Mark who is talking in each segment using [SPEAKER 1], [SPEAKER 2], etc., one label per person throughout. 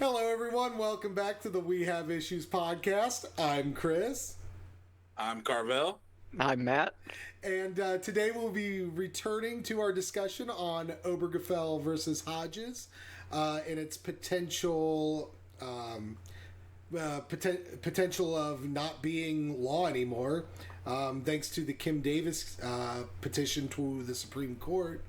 [SPEAKER 1] Hello, everyone. Welcome back to the We Have Issues podcast. I'm Chris.
[SPEAKER 2] I'm Carvel.
[SPEAKER 3] I'm Matt.
[SPEAKER 1] And today we'll be returning to our discussion on Obergefell versus Hodges and its potential of not being law anymore, thanks to the Kim Davis petition to the Supreme Court.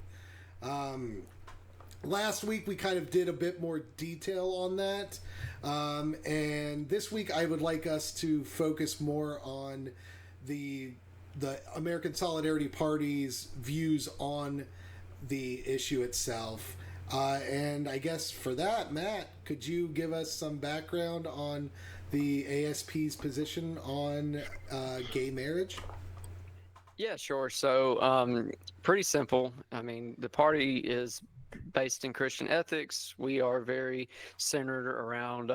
[SPEAKER 1] Last week we kind of did a bit more detail on that, and this week I would like us to focus more on the American Solidarity Party's views on the issue itself. And I guess for that, Matt, could you give us some background on the ASP's position on gay marriage?
[SPEAKER 3] Yeah, sure. So, pretty simple. I mean, the party is based in Christian ethics. We are very centered around,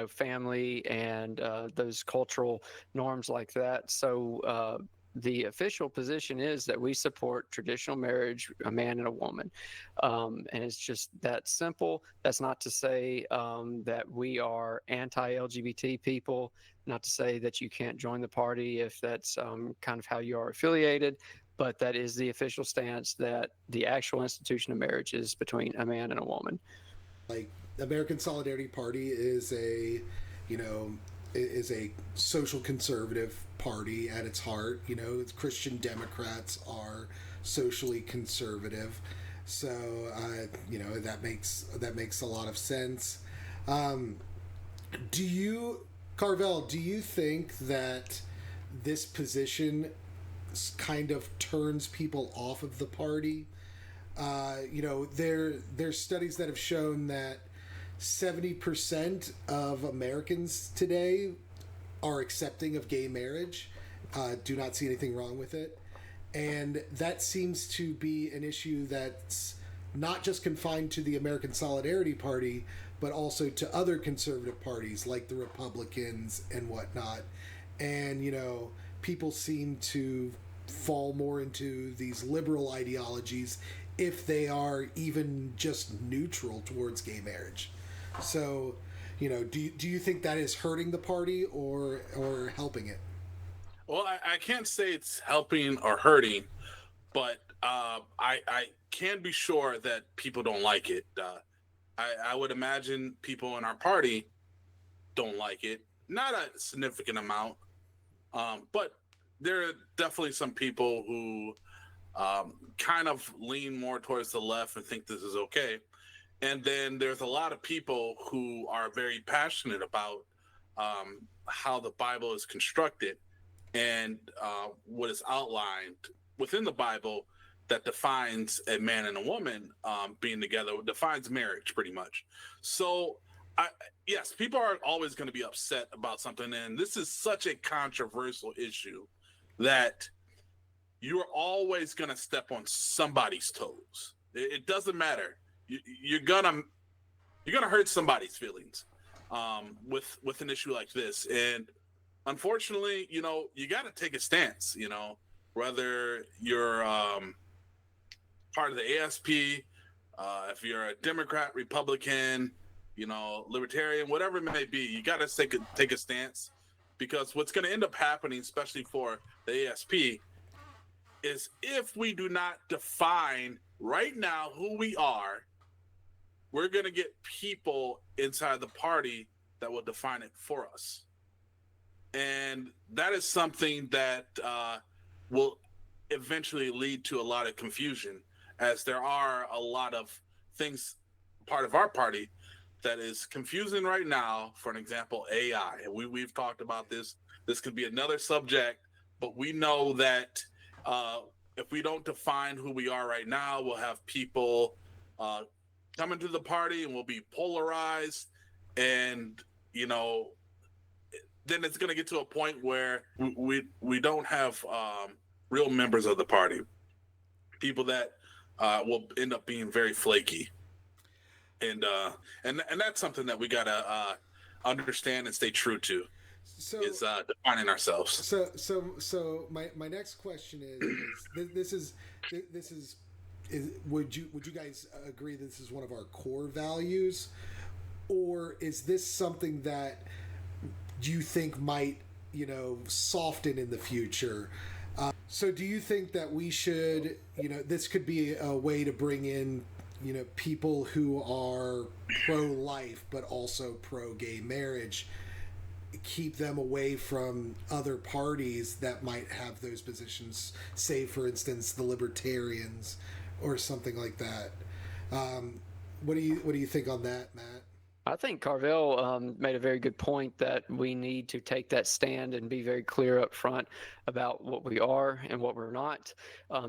[SPEAKER 3] family and those cultural norms like that. So, the official position is that we support traditional marriage, a man and a woman. And it's just that simple. That's not to say that we are anti-LGBT people, not to say that you can't join the party if that's kind of how you are affiliated, but that is the official stance that the actual institution of marriage is between a man and a woman.
[SPEAKER 1] Like, the American Solidarity Party is a social conservative party at its heart. It's Christian Democrats are socially conservative, so that makes a lot of sense. Do you, Carvel? Do you think that this position kind of turns people off of the party? There's studies that have shown that 70% of Americans today are accepting of gay marriage, do not see anything wrong with it. And that seems to be an issue that's not just confined to the American Solidarity Party, but also to other conservative parties like the Republicans and whatnot. And, people seem to fall more into these liberal ideologies if they are even just neutral towards gay marriage. So, do you think that is hurting the party or helping it?
[SPEAKER 2] Well, I can't say it's helping or hurting, but I can be sure that people don't like it. I would imagine people in our party don't like it. Not a significant amount, but there are definitely some people who kind of lean more towards the left and think this is okay. And then there's a lot of people who are very passionate about how the Bible is constructed and what is outlined within the Bible that defines a man and a woman being together, defines marriage pretty much. So, yes, people are always going to be upset about something. And this is such a controversial issue that you're always going to step on somebody's toes. It doesn't matter. You're gonna hurt somebody's feelings with an issue like this, and unfortunately, you got to take a stance. Whether you're part of the ASP, if you're a Democrat, Republican, Libertarian, whatever it may be, you got to take a stance, because what's going to end up happening, especially for the ASP, is if we do not define right now who we are, we're going to get people inside the party that will define it for us. And that is something that will eventually lead to a lot of confusion, as there are a lot of things part of our party that is confusing right now. For an example, AI. We've talked about this. This could be another subject, but we know that if we don't define who we are right now, we'll have people come into the party and we'll be polarized, and then it's going to get to a point where we don't have real members of the party, people that will end up being very flaky, and that's something that we got to understand and stay true to.
[SPEAKER 1] So
[SPEAKER 2] is defining ourselves.
[SPEAKER 1] So my next question is this is would you guys agree this is one of our core values, or is this something that you think might, soften in the future? So do you think that we should, this could be a way to bring in, people who are pro-life but also pro-gay marriage, keep them away from other parties that might have those positions, say for instance the libertarians or something like that? What do you think on that, Matt?
[SPEAKER 3] I think Carvel made a very good point that we need to take that stand and be very clear up front about what we are and what we're not.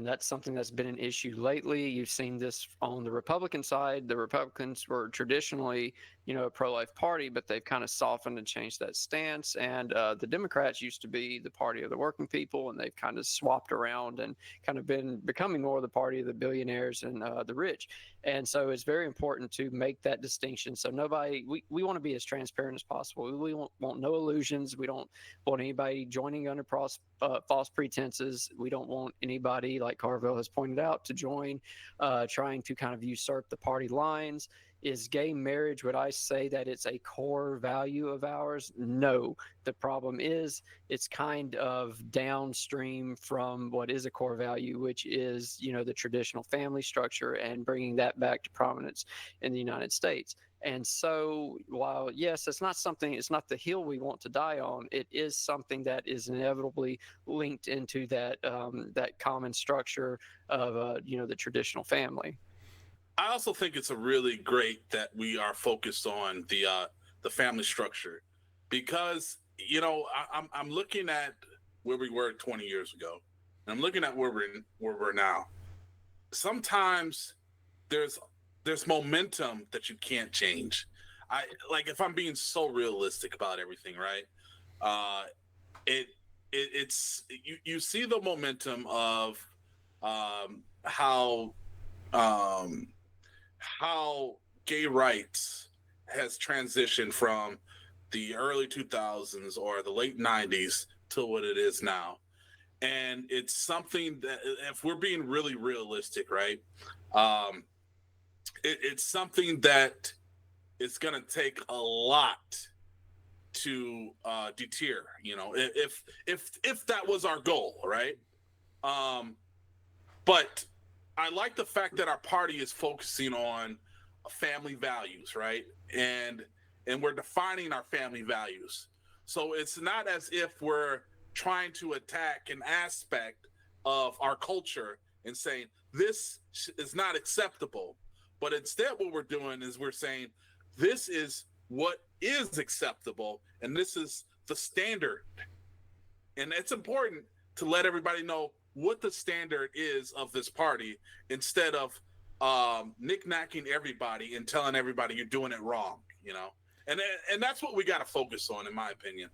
[SPEAKER 3] That's something that's been an issue lately. You've seen this on the Republican side. The Republicans were traditionally, a pro-life party, but they've kind of softened and changed that stance. And the Democrats used to be the party of the working people, and they've kind of swapped around and kind of been becoming more the party of the billionaires and the rich. And so it's very important to make that distinction. So we want to be as transparent as possible. We want no illusions. We don't want anybody joining under false pretenses. We don't want anybody, like Carvel has pointed out, to join trying to kind of usurp the party lines. Is gay marriage, would I say that it's a core value of ours? No. The problem is it's kind of downstream from what is a core value, which is, the traditional family structure, and bringing that back to prominence in the United States. And so while, yes, it's not the hill we want to die on, it is something that is inevitably linked into that common structure of, the traditional family.
[SPEAKER 2] I also think it's a really great that we are focused on the family structure, because I'm looking at where we were 20 years ago, and I'm looking at where we're now. Sometimes there's momentum that you can't change. If I'm being so realistic about everything, right? It's you see the momentum of how gay rights has transitioned from the early 2000s or the late 90s to what it is now. And it's something that, if we're being really realistic, right, it's something that it's going to take a lot to deter, if that was our goal, right? But I like the fact that our party is focusing on family values, right? And we're defining our family values. So it's not as if we're trying to attack an aspect of our culture and saying this is not acceptable. But instead what we're doing is we're saying this is what is acceptable, and this is the standard. And it's important to let everybody know what the standard is of this party, instead of knick-knacking everybody and telling everybody you're doing it wrong, and that's what we got to focus on, in my opinion.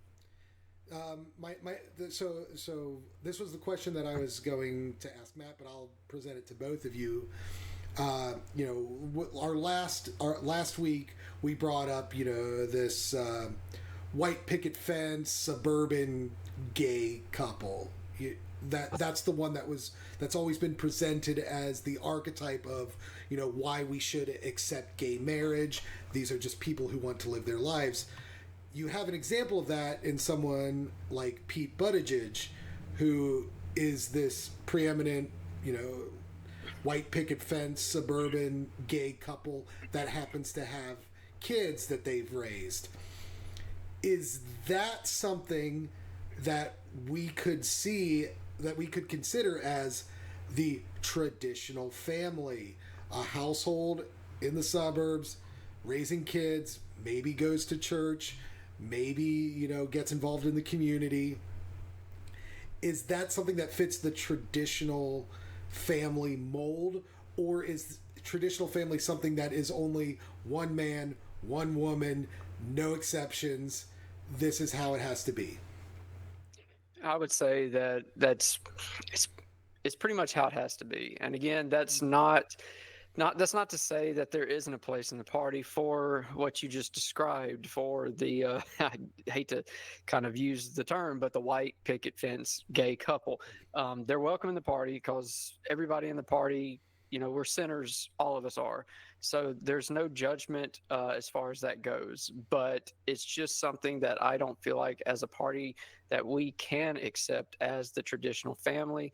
[SPEAKER 1] So this was the question that I was going to ask Matt, but I'll present it to both of you. Our last week we brought up this white picket fence suburban gay couple. That's the one that's always been presented as the archetype of why we should accept gay marriage. These are just people who want to live their lives. You have an example of that in someone like Pete Buttigieg, who is this preeminent white picket fence suburban gay couple that happens to have kids that they've raised. Is that something that we could consider as the traditional family, a household in the suburbs, raising kids, maybe goes to church, maybe gets involved in the community? Is that something that fits the traditional family mold, or is traditional family something that is only one man, one woman, no exceptions? This is how it has to be.
[SPEAKER 3] I would say that's pretty much how it has to be. And again, that's not to say that there isn't a place in the party for what you just described, for the I hate to kind of use the term, but the white picket fence gay couple. They're welcome in the party, because everybody in the party, we're sinners, all of us are. So there's no judgment as far as that goes, but it's just something that I don't feel like as a party that we can accept as the traditional family.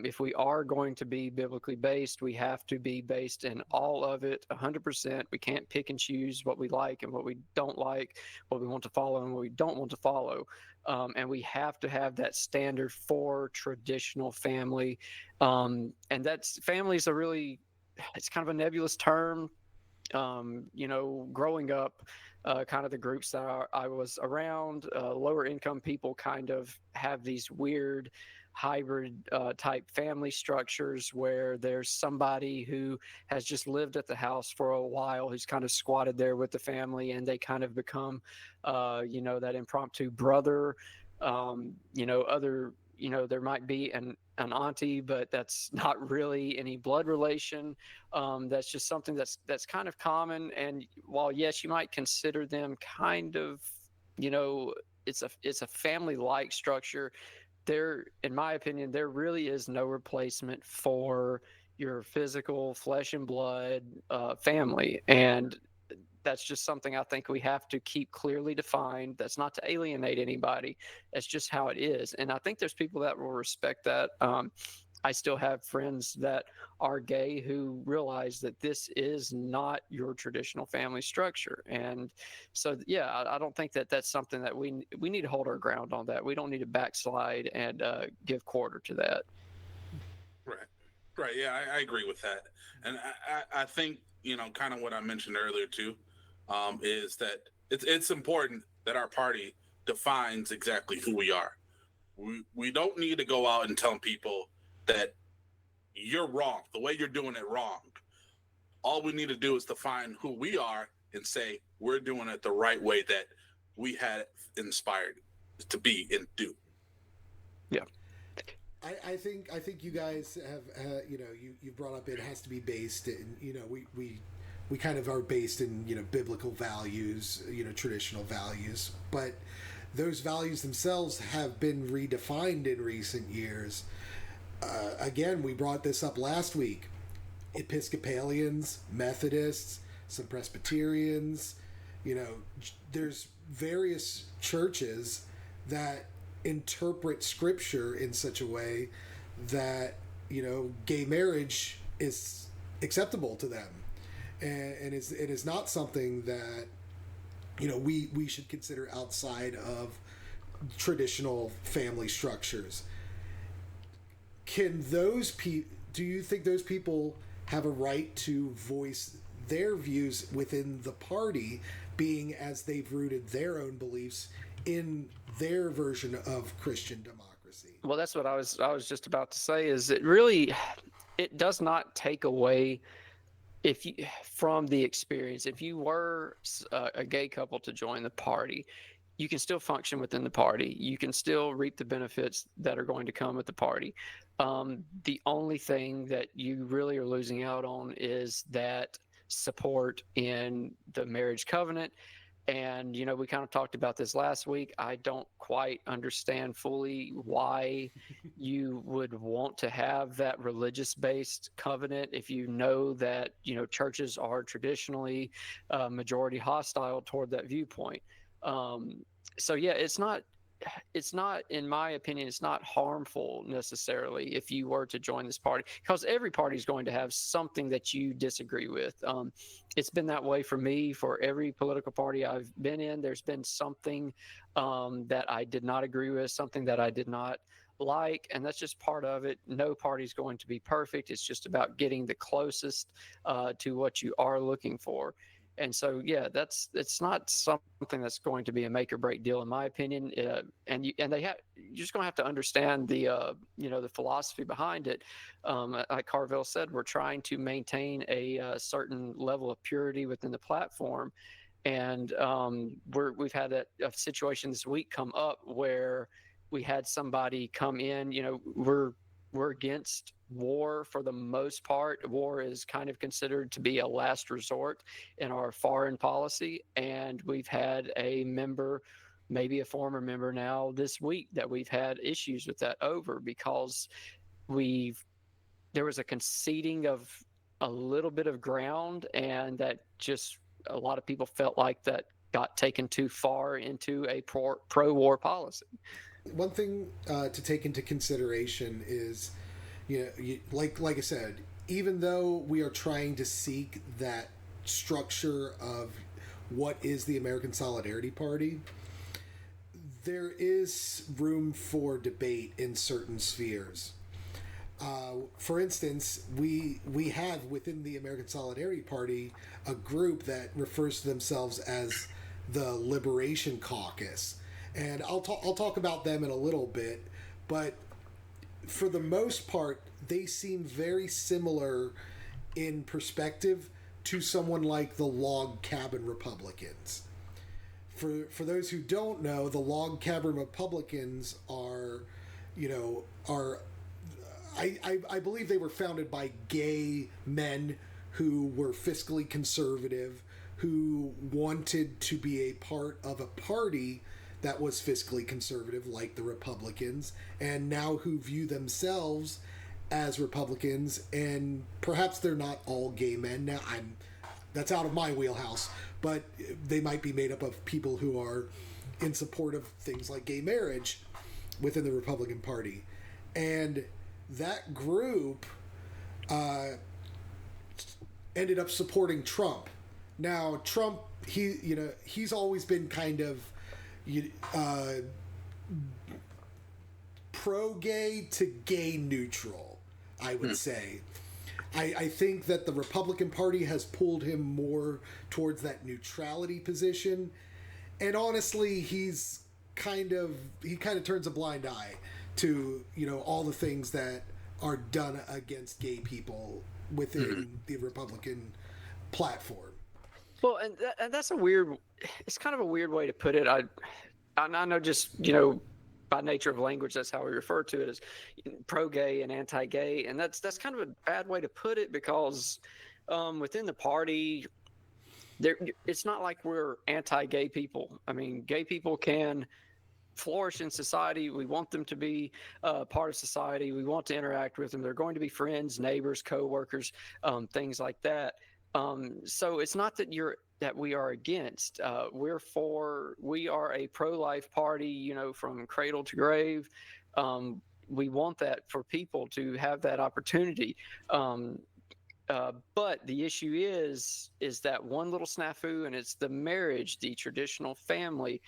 [SPEAKER 3] If we are going to be biblically based, we have to be based in all of it 100%. We can't pick and choose what we like and what we don't like, what we want to follow and what we don't want to follow. And we have to have that standard for traditional family. And that's family is a really, it's kind of a nebulous term. Growing up, kind of the groups that I was around, lower income people kind of have these weird hybrid type family structures where there's somebody who has just lived at the house for a while, who's kind of squatted there with the family, and they kind of become, that impromptu brother. There might be an auntie, but that's not really any blood relation. That's just something that's kind of common. And while yes, you might consider them kind of, it's a family-like structure. There, in my opinion, there really is no replacement for your physical flesh and blood family, and that's just something I think we have to keep clearly defined. That's not to alienate anybody. That's just how it is. And I think there's people that will respect that. I still have friends that are gay who realize that this is not your traditional family structure. And so, yeah, I don't think that that's something that we need to hold our ground on that. We don't need to backslide and give quarter to that.
[SPEAKER 2] Right. Yeah, I agree with that. And I think, kind of what I mentioned earlier too, is that it's important that our party defines exactly who we are. We don't need to go out and tell people that you're wrong, the way you're doing it wrong. All we need to do is define who we are and say we're doing it the right way that we had inspired to be and do.
[SPEAKER 3] Yeah.
[SPEAKER 1] I think you guys have you brought up it has to be based in we kind of are based in biblical values, traditional values, but those values themselves have been redefined in recent years. Again, we brought this up last week. Episcopalians, Methodists, some Presbyterians, there's various churches that interpret scripture in such a way that gay marriage is acceptable to them, and it is not something that we should consider outside of traditional family structures. Do you think those people have a right to voice their views within the party, being as they've rooted their own beliefs in their version of Christian democracy?
[SPEAKER 3] Well, that's what I was just about to say, is it does not take away from the experience. If you were a gay couple to join the party, you can still function within the party. You can still reap the benefits that are going to come with the party. The only thing that you really are losing out on is that support in the marriage covenant. And, we kind of talked about this last week. I don't quite understand fully why you would want to have that religious-based covenant if you know that, churches are traditionally majority hostile toward that viewpoint. So, yeah, it's not, in my opinion, it's not harmful necessarily if you were to join this party, because every party is going to have something that you disagree with. It's been that way for me. For every political party I've been in, there's been something that I did not agree with, something that I did not like, and that's just part of it. No party is going to be perfect. It's just about getting the closest to what you are looking for. And so, yeah, it's not something that's going to be a make or break deal, in my opinion. You're just going to have to understand the philosophy behind it. Like Carville said, we're trying to maintain a certain level of purity within the platform, and we've had a situation this week come up where we had somebody come in. We're against war for the most part. War is kind of considered to be a last resort in our foreign policy. And we've had a member, maybe a former member now this week, that we've had issues with that over, because there was a conceding of a little bit of ground, and that just a lot of people felt like that got taken too far into a pro-war policy.
[SPEAKER 1] One thing to take into consideration is, like I said, even though we are trying to seek that structure of what is the American Solidarity Party, there is room for debate in certain spheres. For instance, we have within the American Solidarity Party a group that refers to themselves as the Liberation Caucus, and I'll talk about them in a little bit, but for the most part, they seem very similar in perspective to someone like the Log Cabin Republicans. For those who don't know, the Log Cabin Republicans I believe they were founded by gay men who were fiscally conservative, who wanted to be a part of a party that was fiscally conservative, like the Republicans, and now who view themselves as Republicans, and perhaps they're not all gay men. Now, that's out of my wheelhouse, but they might be made up of people who are in support of things like gay marriage within the Republican Party. And that group ended up supporting Trump. Now, Trump, he's always been kind of pro-gay to gay neutral, I would say. I think that the Republican Party has pulled him more towards that neutrality position, and honestly, he kind of turns a blind eye to all the things that are done against gay people within the Republican platform.
[SPEAKER 3] Well, and that's it's kind of a weird way to put it. I know, just by nature of language, that's how we refer to it, as pro-gay and anti-gay, and that's kind of a bad way to put it, because within the party, it's not like we're anti-gay people. I mean, gay people can flourish in society. We want them to be part of society. We want to interact with them. They're going to be friends, neighbors, co-workers, things like that. So it's not that we are against. We are a pro-life party, from cradle to grave. We want that for people to have that opportunity. But the issue is that one little snafu, and it's the marriage, the traditional family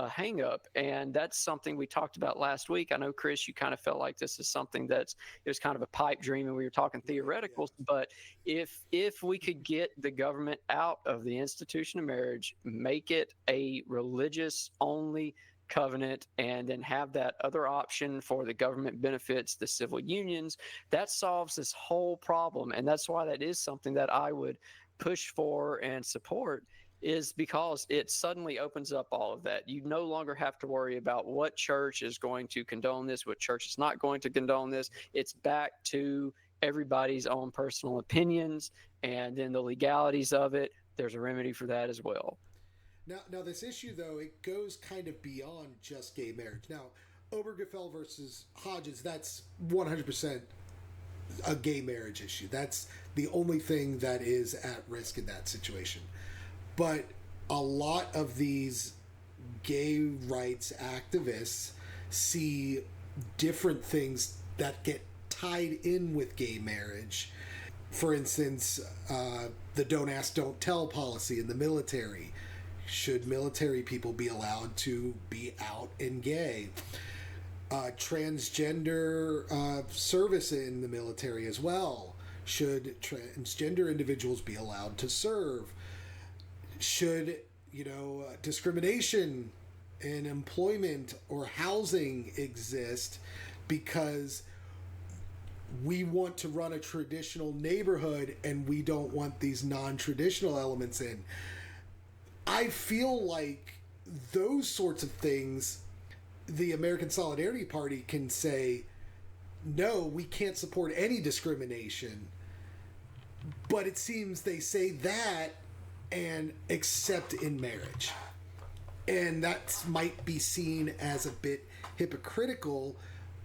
[SPEAKER 3] hang up. And that's something we talked about last week. I know, Chris, you kind of felt like this is something it was kind of a pipe dream, and we were talking theoreticals. But if we could get the government out of the institution of marriage, make it a religious only covenant, and then have that other option for the government benefits, the civil unions, that solves this whole problem. And that's why that is something that I would push for and support, is because it suddenly opens up all of that. You no longer have to worry about what church is going to condone this, what church is not going to condone this. It's back to everybody's own personal opinions, and then the legalities of it, there's a remedy for that as well.
[SPEAKER 1] Now, this issue, though, it goes kind of beyond just gay marriage. Now, Obergefell versus Hodges, that's 100% a gay marriage issue. That's the only thing that is at risk in that situation. But a lot of these gay rights activists see different things that get tied in with gay marriage. For instance, the don't ask, don't tell policy in the military. Should military people be allowed to be out and gay? Transgender service in the military as well. Should transgender individuals be allowed to serve? Should, discrimination in employment or housing exist because we want to run a traditional neighborhood and we don't want these non-traditional elements in? I feel like those sorts of things, the American Solidarity Party can say, no, we can't support any discrimination. But it seems they say that and except in marriage. And that might be seen as a bit hypocritical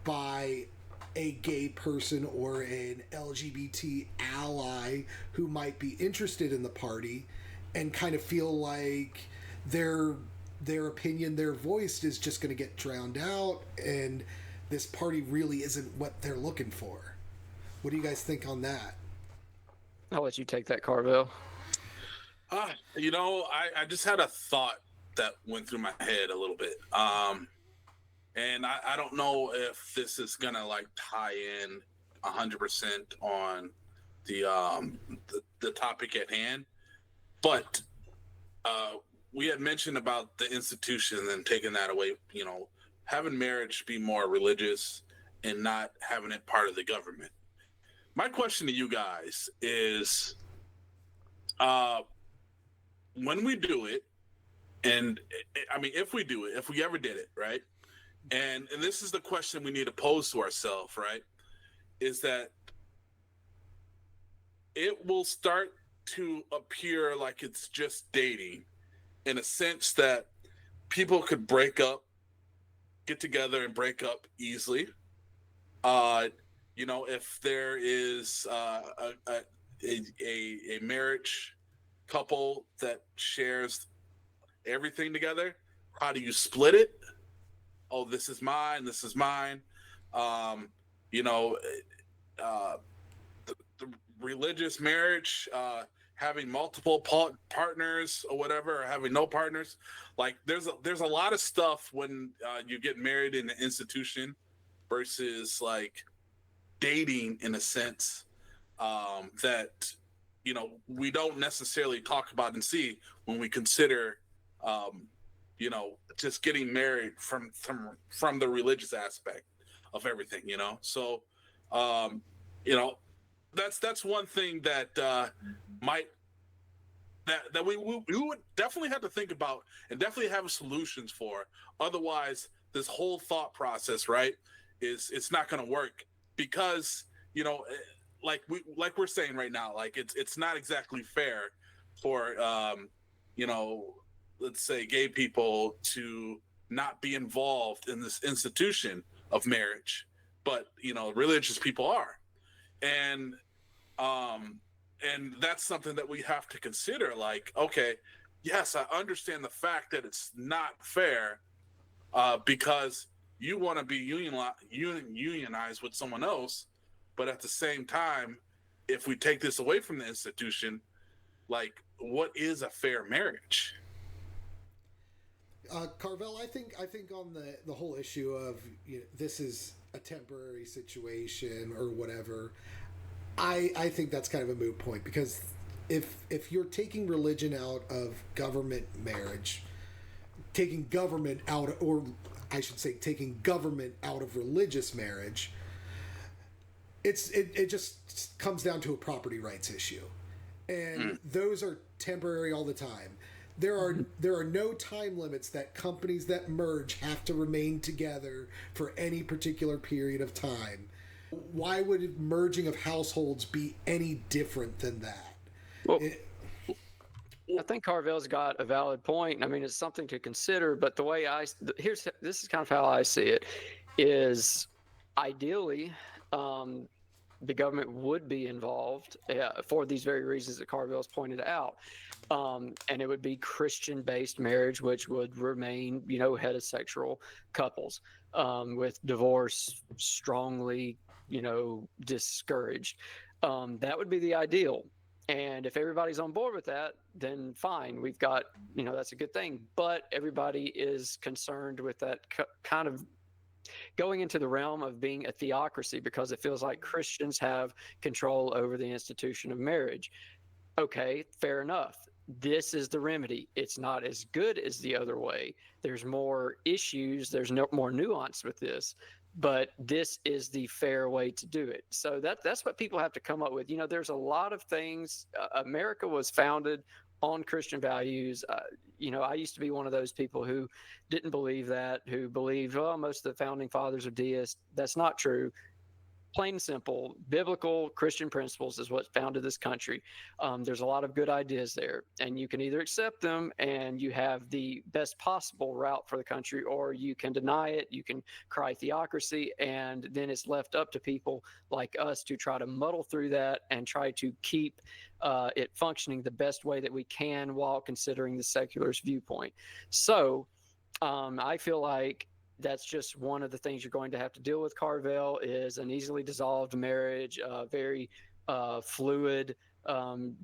[SPEAKER 1] by a gay person or an LGBT ally who might be interested in the party and kind of feel like their opinion, their voice is just going to get drowned out, and this party really isn't what they're looking for. What do you guys think on that?
[SPEAKER 3] I'll let you take that, Carvel.
[SPEAKER 2] I just had a thought that went through my head a little bit. And I don't know if this is gonna like tie in 100% on the topic at hand, but we had mentioned about the institution and taking that away. Having marriage be more religious and not having it part of the government. My question to you guys is, when we do it, and I mean, if we do it, if we ever did it, right? And this is the question we need to pose to ourselves, right? Is that it will start to appear like it's just dating, in a sense that people could get together and break up easily. If there is a marriage couple that shares everything together, how do you split it? Oh, this is mine. This is mine. The religious marriage, having multiple partners or whatever, or having no partners. Like there's a lot of stuff when you get married in the institution versus like dating in a sense that we don't necessarily talk about and see when we consider just getting married from the religious aspect of everything. So that's one thing that we would definitely have to think about and definitely have solutions for. Otherwise, this whole thought process, right, it's not going to work, because like we're saying right now, like it's not exactly fair for let's say gay people to not be involved in this institution of marriage, but religious people are, and that's something that we have to consider. Like, okay, yes, I understand the fact that it's not fair, because you want to be unionized with someone else, but at the same time, if we take this away from the institution, like, what is a fair marriage?
[SPEAKER 1] Carvel, I think on the whole issue of this is a temporary situation or whatever, I think that's kind of a moot point, because if you're taking religion out of government marriage, taking government out, or I should say taking government out of religious marriage, it just comes down to a property rights issue, and those are temporary all the time. There are no time limits that companies that merge have to remain together for any particular period of time. Why would merging of households be any different than that?
[SPEAKER 3] Well, I think Carvel's got a valid point. I mean, it's something to consider, but the way this is kind of how I see it, is ideally, the government would be involved for these very reasons that Carvel's pointed out. And it would be Christian-based marriage, which would remain, heterosexual couples, with divorce strongly, discouraged. That would be the ideal. And if everybody's on board with that, then fine. We've got, that's a good thing. But everybody is concerned with that kind of going into the realm of being a theocracy, because it feels like Christians have control over the institution of marriage. Okay, fair enough. This is the remedy. It's not as good as the other way. There's more issues. There's more nuance with this, but this is the fair way to do it. So that's what people have to come up with. There's a lot of things. America was founded on Christian values. I used to be one of those people who didn't believe that, who believed, most of the founding fathers are deists. That's not true. plain and simple, biblical Christian principles is what founded this country. There's a lot of good ideas there, and you can either accept them and you have the best possible route for the country, or you can deny it. You can cry theocracy, and then it's left up to people like us to try to muddle through that and try to keep it functioning the best way that we can while considering the secularist viewpoint. So I feel like that's just one of the things you're going to have to deal with, Carvel, is an easily dissolved marriage, very fluid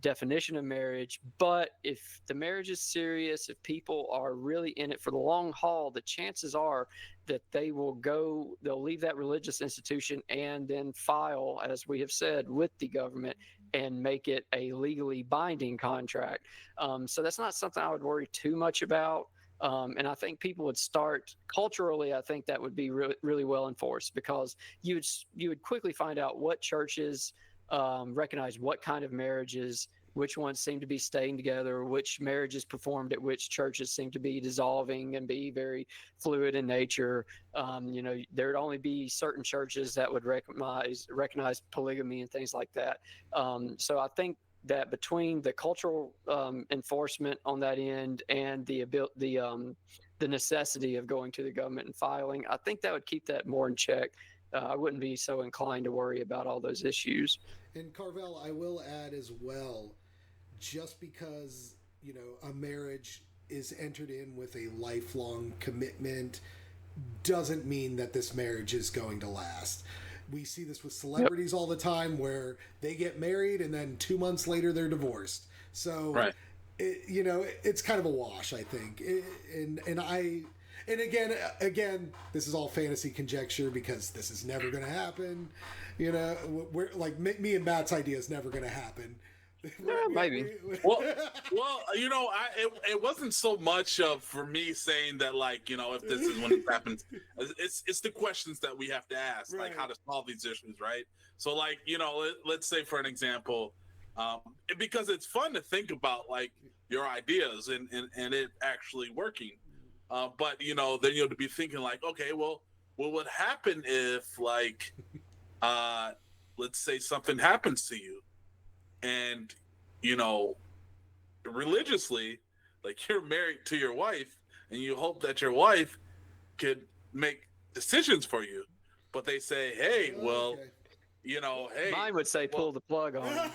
[SPEAKER 3] definition of marriage. But if the marriage is serious, if people are really in it for the long haul, the chances are that they'll leave that religious institution and then file, as we have said, with the government and make it a legally binding contract. So that's not something I would worry too much about. And I think people would start culturally. I think that would be really, really well enforced, because you would quickly find out what churches recognize what kind of marriages, which ones seem to be staying together, which marriages performed at which churches seem to be dissolving and be very fluid in nature. There would only be certain churches that would recognize polygamy and things like that. So I think that between the cultural enforcement on that end and the necessity of going to the government and filing, I think that would keep that more in check. I wouldn't be so inclined to worry about all those issues.
[SPEAKER 1] And Carvel, I will add as well, just because, a marriage is entered in with a lifelong commitment doesn't mean that this marriage is going to last. We see this with celebrities all the time, where they get married and then 2 months later they're divorced. So,
[SPEAKER 2] right.
[SPEAKER 1] It's kind of a wash, I think. And again, this is all fantasy conjecture, because this is never going to happen. We're like, me and Matt's idea is never going to happen.
[SPEAKER 3] Yeah, maybe.
[SPEAKER 2] Well, it wasn't so much for me saying that, like, if this is when it happens. It's the questions that we have to ask, like how to solve these issues, right? So, like, let's say for an example, because it's fun to think about like your ideas and it actually working. But then you'll be thinking like, okay, well, what would happen if, like, let's say something happens to you, and religiously, like, you're married to your wife, and you hope that your wife could make decisions for you, but they say, hey, well, hey,
[SPEAKER 3] mine would say pull the plug on.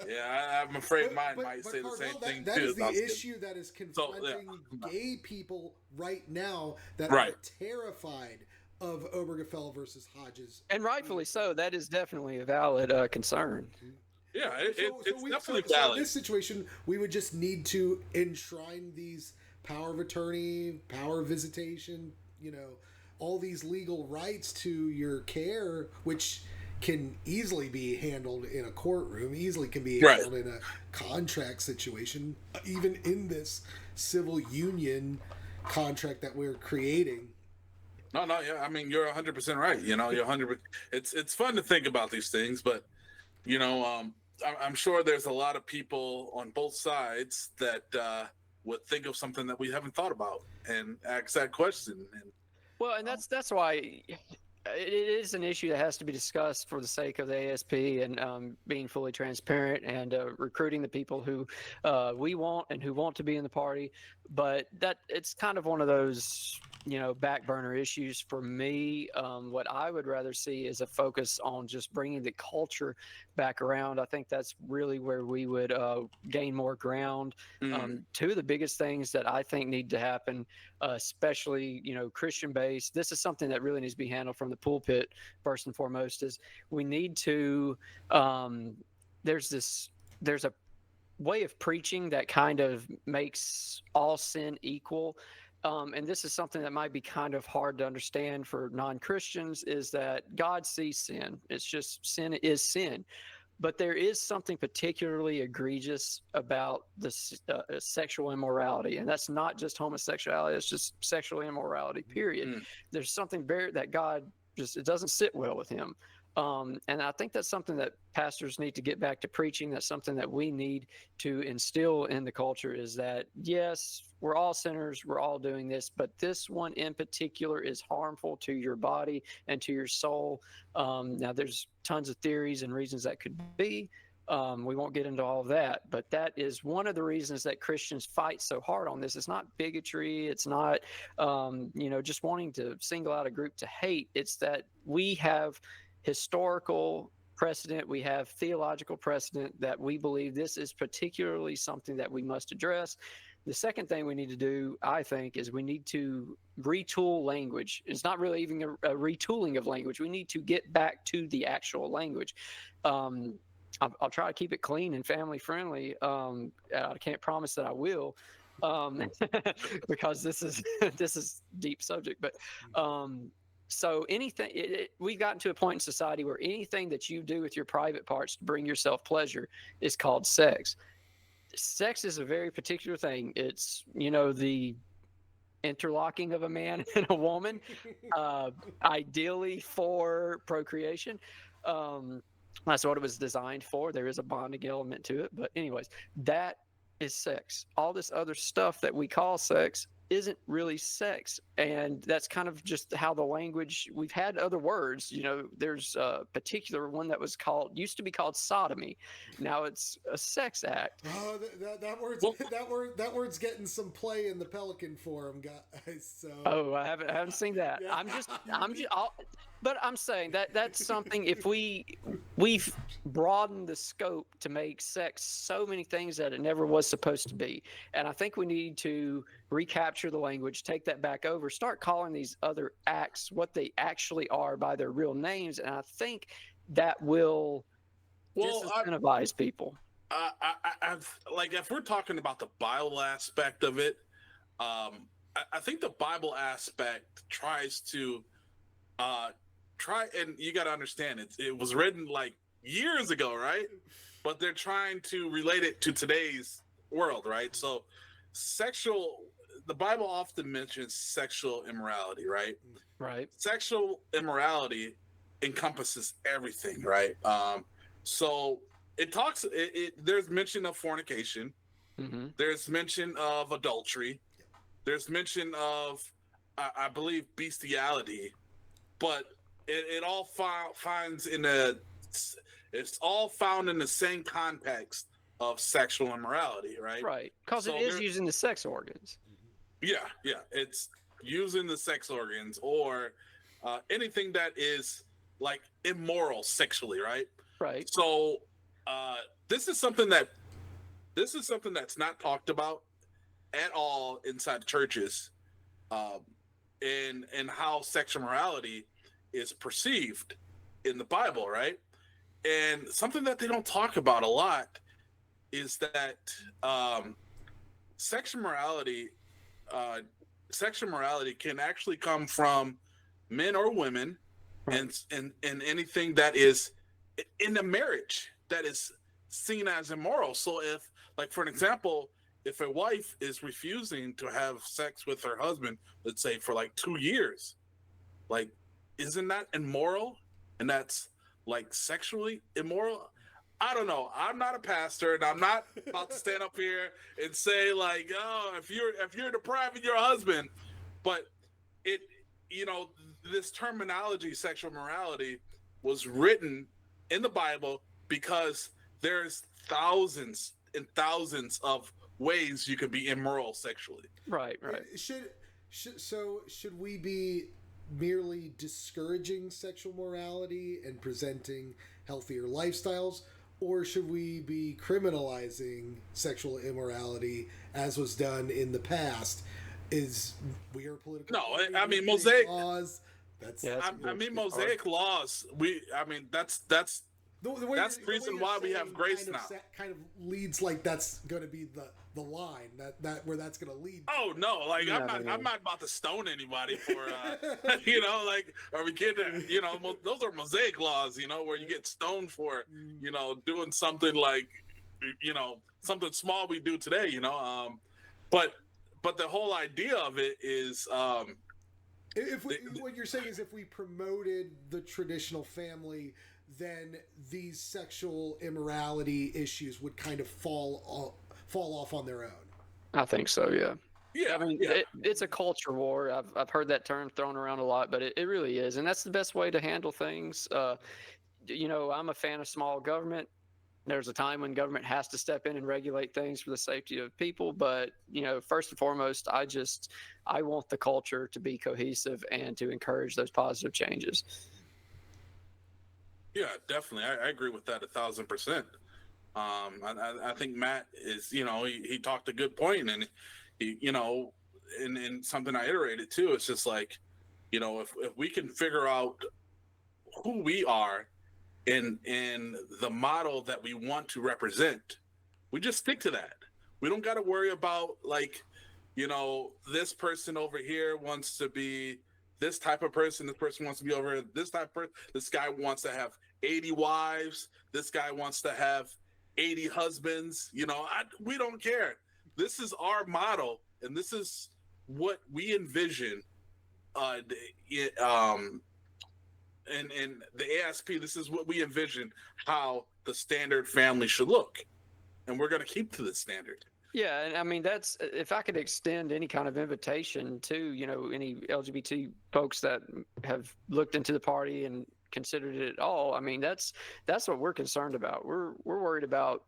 [SPEAKER 2] Yeah, I'm afraid mine might say the same thing
[SPEAKER 1] that
[SPEAKER 2] too.
[SPEAKER 1] That is the issue that is confronting gay people right now, that are terrified of Obergefell versus Hodges.
[SPEAKER 3] And rightfully so. That is definitely a valid concern.
[SPEAKER 2] Yeah, it's definitely valid.
[SPEAKER 1] In this situation, we would just need to enshrine these power of attorney, power of visitation, all these legal rights to your care, which can easily be handled in a courtroom, easily can be handled in a contract situation, even in this civil union contract that we're creating.
[SPEAKER 2] No, yeah, I mean, you're 100% right. You're 100%. It's fun to think about these things, but I'm sure there's a lot of people on both sides that would think of something that we haven't thought about and ask that question.
[SPEAKER 3] And that's why it is an issue that has to be discussed for the sake of the ASP and being fully transparent and recruiting the people who we want and who want to be in the party. But that it's kind of one of those, back burner issues for me. What I would rather see is a focus on just bringing the culture back around. I think that's really where we would gain more ground. Two of the biggest things that I think need to happen, especially, Christian based, this is something that really needs to be handled from the pulpit first and foremost, is we need to, there's a way of preaching that kind of makes all sin equal. And this is something that might be kind of hard to understand for non-Christians, is that God sees sin. It's just sin is sin. But there is something particularly egregious about the sexual immorality. And that's not just homosexuality. It's just sexual immorality, period. There's something that God it doesn't sit well with him. And I think that's something that pastors need to get back to preaching. That's something that we need to instill in the culture, is that, yes, we're all sinners, we're all doing this, but this one in particular is harmful to your body and to your soul. Now, there's tons of theories and reasons that could be. We won't get into all of that, but that is one of the reasons that Christians fight so hard on this. It's not bigotry. It's not, just wanting to single out a group to hate. It's that we have historical precedent, we have theological precedent that we believe this is particularly something that we must address. The second thing we need to do, I think, is we need to retool language. It's not really even a retooling of language. We need to get back to the actual language. I'll try to keep it clean and family friendly. I can't promise that I will, because this is deep subject. But so anything, we've gotten to a point in society where anything that you do with your private parts to bring yourself pleasure is called sex. Sex is a very particular thing. It's, the interlocking of a man and a woman, ideally for procreation. That's what it was designed for. There is a bonding element to it. But anyways, that is sex. All this other stuff that we call sex isn't really sex. And that's kind of just how the language, we've had other words, there's a particular one that used to be called sodomy. Now it's a sex act.
[SPEAKER 1] Oh, that word's getting some play in the Pelican Forum, guys. So.
[SPEAKER 3] Oh, I haven't seen that. Yeah. But I'm saying that's something, if we've broadened the scope to make sex so many things that it never was supposed to be. And I think we need to recapture the language, take that back over, start calling these other acts what they actually are by their real names. And I think that will disincentivize people.
[SPEAKER 2] If we're talking about the Bible aspect of it, I think the Bible aspect tries to and you got to understand it was written like years ago, right? But they're trying to relate it to today's world, right? So the Bible often mentions sexual immorality, right?
[SPEAKER 3] Right.
[SPEAKER 2] Sexual immorality encompasses everything, right? So it talks, there's mention of fornication. Mm-hmm. There's mention of adultery. There's mention of, I believe, bestiality, but it all it's all found in the same context of sexual immorality, right?
[SPEAKER 3] Right, because it is using the sex organs.
[SPEAKER 2] Yeah, it's using the sex organs or anything that is like immoral sexually, right?
[SPEAKER 3] Right.
[SPEAKER 2] So this is something that's not talked about at all inside churches, and how sexual morality is perceived in the Bible, right? And something that they don't talk about a lot is that sexual morality can actually come from men or women, and anything that is in a marriage that is seen as immoral. So if, like, for an example, if a wife is refusing to have sex with her husband, let's say for like 2 years, like, isn't that immoral? And that's like sexually immoral? I don't know. I'm not a pastor, and I'm not about to stand up here and say like, oh, if you're depriving your husband, but this terminology, sexual morality, was written in the Bible because there's thousands and thousands of ways you could be immoral sexually.
[SPEAKER 3] Right.
[SPEAKER 1] Should we be merely discouraging sexual morality and presenting healthier lifestyles, or should we be criminalizing sexual immorality as was done in the past? We are political?
[SPEAKER 2] No, I mean Mosaic
[SPEAKER 1] laws.
[SPEAKER 2] Mosaic laws. That's the reason why we have grace now.
[SPEAKER 1] Kind of leads like that's going to be the line that where that's going to lead.
[SPEAKER 2] Oh no! Like I'm not about to stone anybody for are we kidding? Those are Mosaic laws. Where you get stoned for doing something like something small we do today. But the whole idea of it is
[SPEAKER 1] If we, what you're saying is, if we promoted the traditional family, then these sexual immorality issues would kind of fall off on their own.
[SPEAKER 3] I think so. Yeah.
[SPEAKER 2] Yeah,
[SPEAKER 3] I mean, it's a culture war. I've heard that term thrown around a lot, but it really is, and that's the best way to handle things. I'm a fan of small government. There's a time when government has to step in and regulate things for the safety of people, but first and foremost, I want the culture to be cohesive and to encourage those positive changes.
[SPEAKER 2] Yeah, definitely. I agree with that 1,000%. I think Matt is, he talked a good point, and and something I iterated too. It's just like, if we can figure out who we are in the model that we want to represent, we just stick to that. We don't got to worry about this person over here wants to be this type of person. This person wants to be over this type of person. This guy wants to have 80 wives. This guy wants to have 80 husbands. We don't care. This is our model, and this is what we envision. And the ASP, this is what we envision how the standard family should look, and we're going to keep to this standard.
[SPEAKER 3] Yeah, and I mean, that's, if I could extend any kind of invitation to any LGBT folks that have looked into the party and considered it at all. I mean, that's what we're concerned about. We're worried about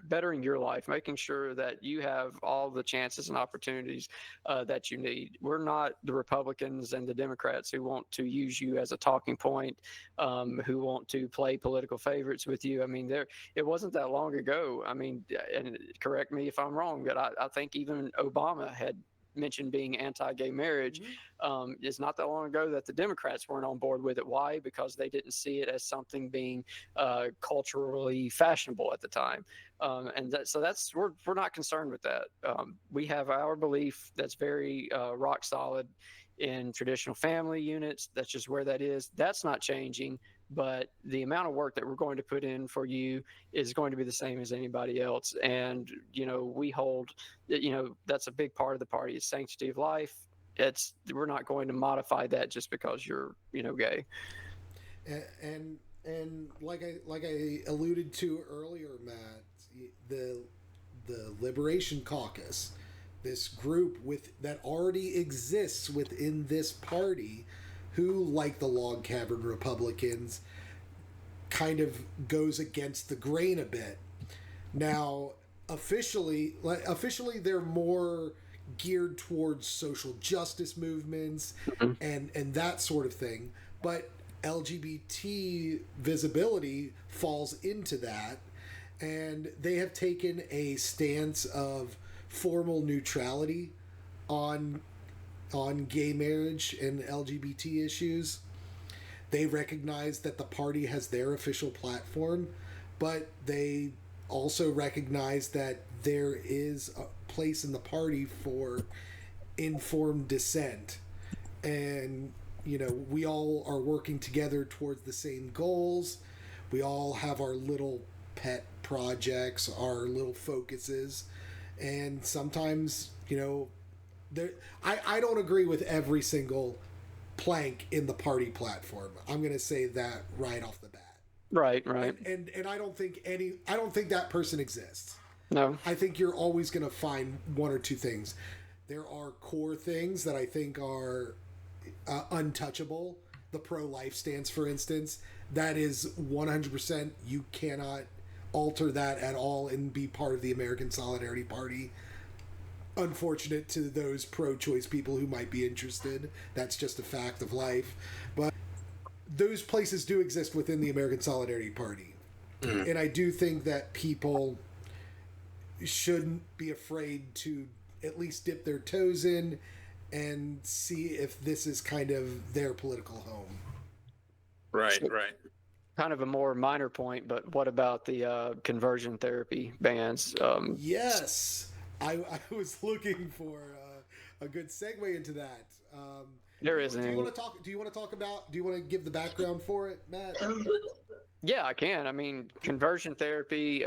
[SPEAKER 3] bettering your life, making sure that you have all the chances and opportunities that you need. We're not the Republicans and the Democrats who want to use you as a talking point, who want to play political favorites with you. I mean, it wasn't that long ago. I mean, and correct me if I'm wrong, but I think even Obama had mentioned being anti-gay marriage. It's not that long ago that the Democrats weren't on board with it. Why? Because they didn't see it as something being culturally fashionable at the time. We're not concerned with that. We have our belief that's very rock solid in traditional family units. That's just where that is. That's not changing. But the amount of work that we're going to put in for you is going to be the same as anybody else. And, we hold, that's a big part of the party is sanctity of life. We're not going to modify that just because you're, gay.
[SPEAKER 1] And like I alluded to earlier, Matt, the Liberation Caucus, this group that already exists within this party, who, like the log cabin Republicans, kind of goes against the grain a bit. Now, officially they're more geared towards social justice movements and that sort of thing. But LGBT visibility falls into that, and they have taken a stance of formal neutrality on gay marriage and LGBT issues. They recognize that the party has their official platform, but they also recognize that there is a place in the party for informed dissent. And, we all are working together towards the same goals. We all have our little pet projects, our little focuses. And sometimes, I don't agree with every single plank in the party platform. I'm going to say that right off the bat.
[SPEAKER 3] Right.
[SPEAKER 1] And I don't think that person exists.
[SPEAKER 3] No.
[SPEAKER 1] I think you're always going to find one or two things. There are core things that I think are untouchable. The pro-life stance, for instance, that is 100%. You cannot alter that at all and be part of the American Solidarity Party. Unfortunate to those pro-choice people who might be interested. That's just a fact of life. But those places do exist within the American Solidarity Party. And I do think that people shouldn't be afraid to at least dip their toes in and see if this is kind of their political home.
[SPEAKER 2] Right.
[SPEAKER 3] Kind of a more minor point, but what about the conversion therapy bans?
[SPEAKER 1] Yes. I was looking for a good segue into that.
[SPEAKER 3] There isn't.
[SPEAKER 1] Do you want to give the background for it, Matt?
[SPEAKER 3] Yeah, I can. I mean, conversion therapy,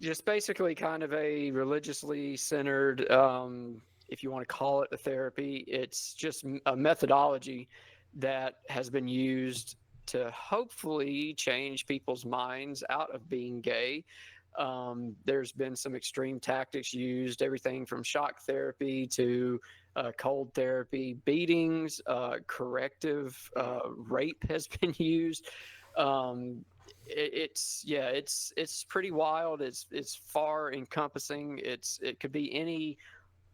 [SPEAKER 3] just basically kind of a religiously centered if you want to call it a therapy, it's just a methodology that has been used to hopefully change people's minds out of being gay. There's been some extreme tactics used, everything from shock therapy to cold therapy, beatings, corrective rape has been used. It's pretty wild. It's far encompassing. It could be any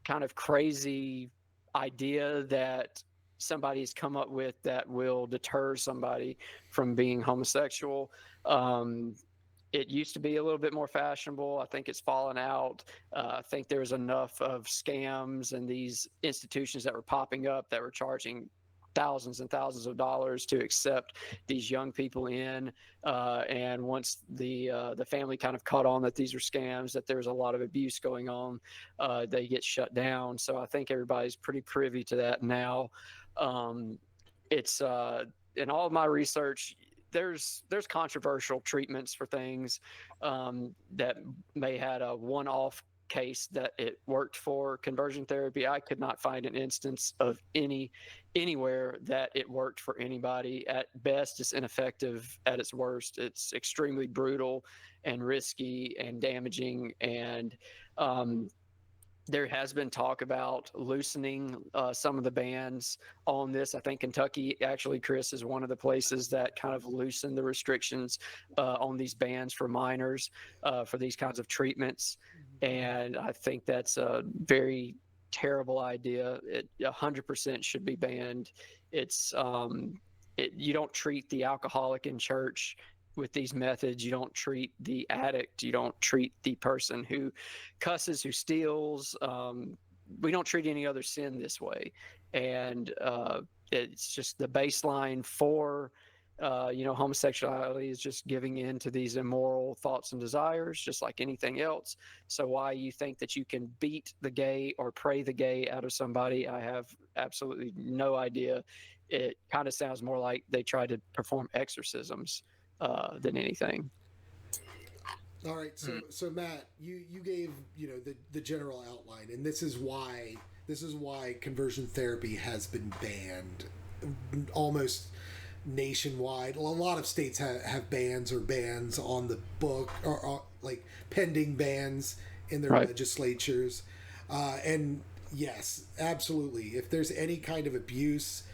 [SPEAKER 3] kind of crazy idea that somebody's come up with that will deter somebody from being homosexual. It used to be a little bit more fashionable. I think it's fallen out. I think there's enough of scams and these institutions that were popping up that were charging thousands and thousands of dollars to accept these young people in. And once the family kind of caught on that these are scams, that there's a lot of abuse going on, they get shut down. So I think everybody's pretty privy to that now. It's in all of my research, there's controversial treatments for things that may had a one-off case that it worked for. Conversion therapy, I could not find an instance of anywhere that it worked for anybody. At best, it's ineffective. At its worst, it's extremely brutal and risky and damaging. And there has been talk about loosening some of the bans on this. I think Kentucky, actually, Chris, is one of the places that kind of loosened the restrictions on these bans for minors for these kinds of treatments. And I think that's a very terrible idea. It 100% should be banned. It's you don't treat the alcoholic in church with these methods. You don't treat the addict. You don't treat the person who cusses, who steals. We don't treat any other sin this way. And it's just the baseline for homosexuality is just giving in to these immoral thoughts and desires, just like anything else. So why you think that you can beat the gay or pray the gay out of somebody, I have absolutely no idea. It kind of sounds more like they try to perform exorcisms than anything.
[SPEAKER 1] All right, so Matt, you gave the general outline, and this is why conversion therapy has been banned almost nationwide. A lot of states have bans or bans on the book, or like pending bans in their legislatures. And yes, absolutely, if there's any kind of abuse,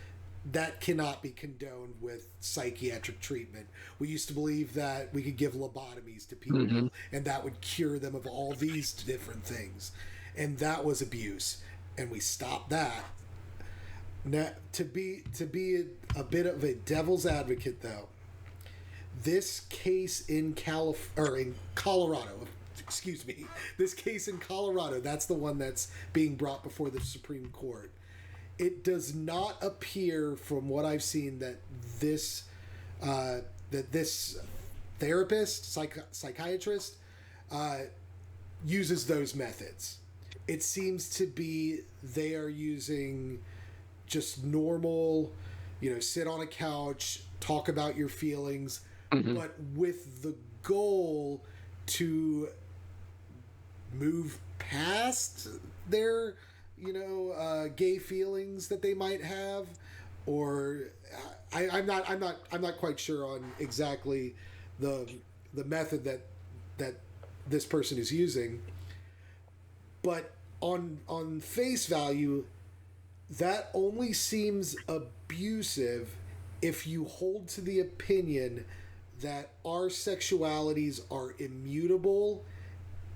[SPEAKER 1] that cannot be condoned with psychiatric treatment. We used to believe that we could give lobotomies to people and that would cure them of all these different things. And that was abuse. And we stopped that. Now, to be a bit of a devil's advocate, though, this case in Colorado, this case in Colorado, that's the one that's being brought before the Supreme Court. It does not appear, from what I've seen, that this therapist, psychiatrist, uses those methods. It seems to be they are using just normal, sit on a couch, talk about your feelings, but with the goal to move past their gay feelings that they might have, or I'm not quite sure on exactly the method that this person is using, but on face value, that only seems abusive if you hold to the opinion that our sexualities are immutable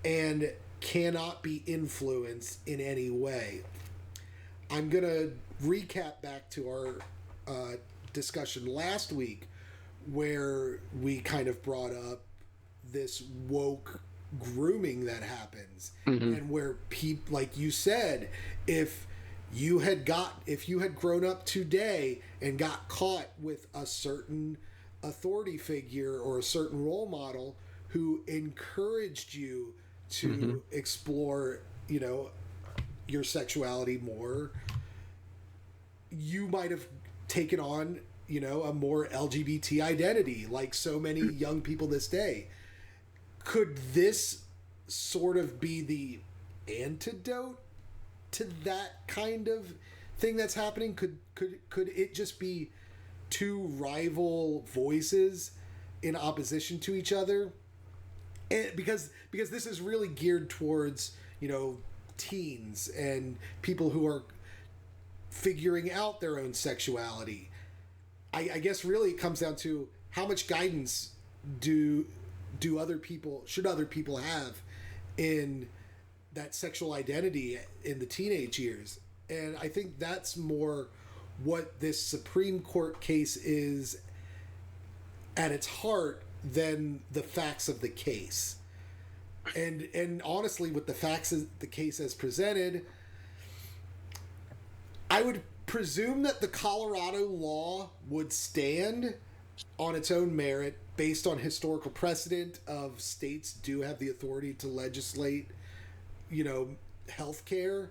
[SPEAKER 1] and cannot be influenced in any way. I'm going to recap back to our discussion last week where we kind of brought up this woke grooming that happens, and where people, like you said, if you had grown up today and got caught with a certain authority figure or a certain role model who encouraged you to explore, your sexuality more, you might have taken on, a more LGBT identity, like so many young people this day. Could this sort of be the antidote to that kind of thing that's happening? Could it just be two rival voices in opposition to each other? And because this is really geared towards, teens and people who are figuring out their own sexuality. I guess really it comes down to how much guidance should other people have in that sexual identity in the teenage years. And I think that's more what this Supreme Court case is at its heart than the facts of the case. And honestly, with the facts of the case as presented, I would presume that the Colorado law would stand on its own merit based on historical precedent of states do have the authority to legislate, healthcare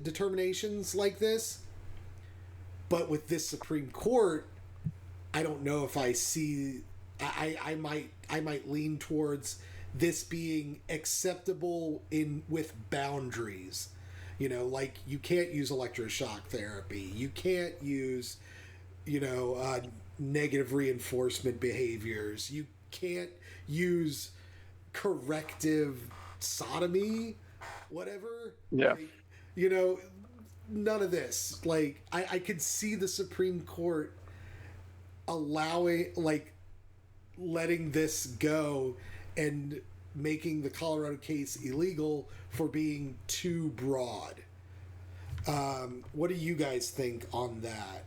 [SPEAKER 1] determinations like this. But with this Supreme Court, I don't know if I see. I might lean towards this being acceptable with boundaries. Like you can't use electroshock therapy. You can't use, negative reinforcement behaviors. You can't use corrective sodomy, whatever.
[SPEAKER 3] Yeah.
[SPEAKER 1] Like, none of this. Like, I could see the Supreme Court letting this go and making the Colorado case illegal for being too broad. What do you guys think on that?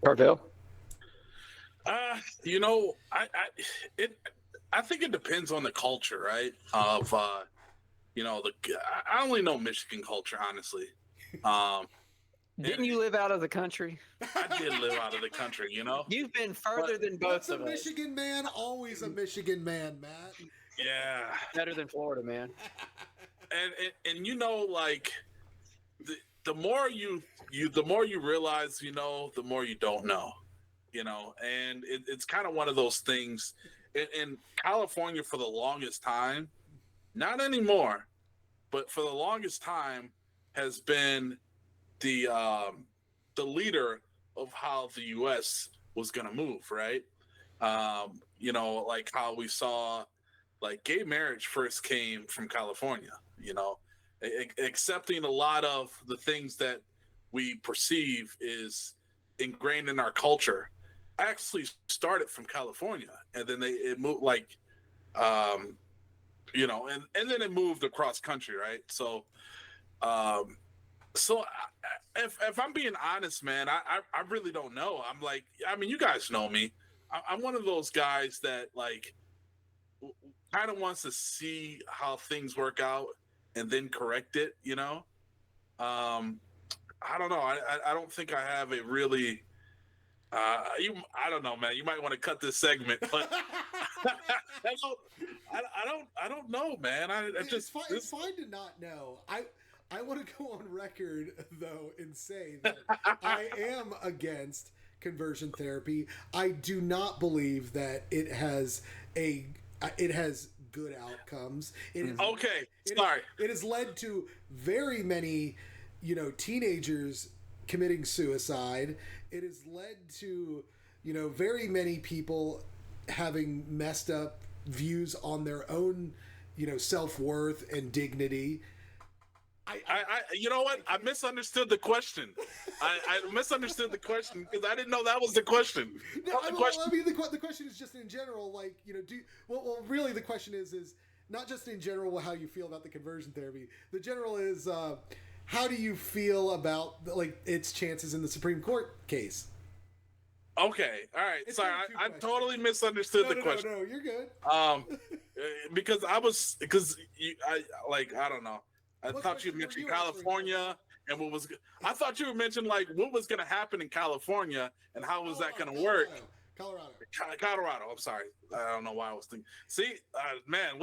[SPEAKER 3] Carvel?
[SPEAKER 2] I think it depends on the culture, right? Of I only know Michigan culture, honestly.
[SPEAKER 3] Didn't you live out of the country?
[SPEAKER 2] I did live out of the country,
[SPEAKER 3] You've been further than both of us.
[SPEAKER 1] Michigan man, always a Michigan man, Matt.
[SPEAKER 2] Yeah.
[SPEAKER 3] Better than Florida, man.
[SPEAKER 2] And like the more you realize, the more you don't know, and it's kind of one of those things in California for the longest time, not anymore, but for the longest time has been the leader of how the U.S. was going to move, right? Like how we saw, like gay marriage first came from California, accepting a lot of the things that we perceive is ingrained in our culture actually started from California, and then it moved and then it moved across country, right? So if I'm being honest, man, I really don't know. You guys know me. I'm one of those guys that kind of wants to see how things work out and then correct it, I don't know. I don't think I have a really I don't know, man. You might want to cut this segment, but I don't know, man.
[SPEAKER 1] It's fine to not know. I want to go on record though and say that I am against conversion therapy. I do not believe that it has good outcomes. It has led to very many, teenagers committing suicide. It has led to, very many people having messed up views on their own, self-worth and dignity.
[SPEAKER 2] You know what? I misunderstood the question. I misunderstood the question because I didn't know that was the question.
[SPEAKER 1] No, the question is just in general, really the question is not just in general how you feel about the conversion therapy. The general is how do you feel about its chances in the Supreme Court case?
[SPEAKER 2] Okay, all right. Sorry, I totally misunderstood the question.
[SPEAKER 1] No, you're good.
[SPEAKER 2] Because I don't know. I thought you mentioned California and what was. I thought you mentioned what was going to happen in California and how was that going to work. Colorado. I'm sorry. I don't know why I was thinking. See, man,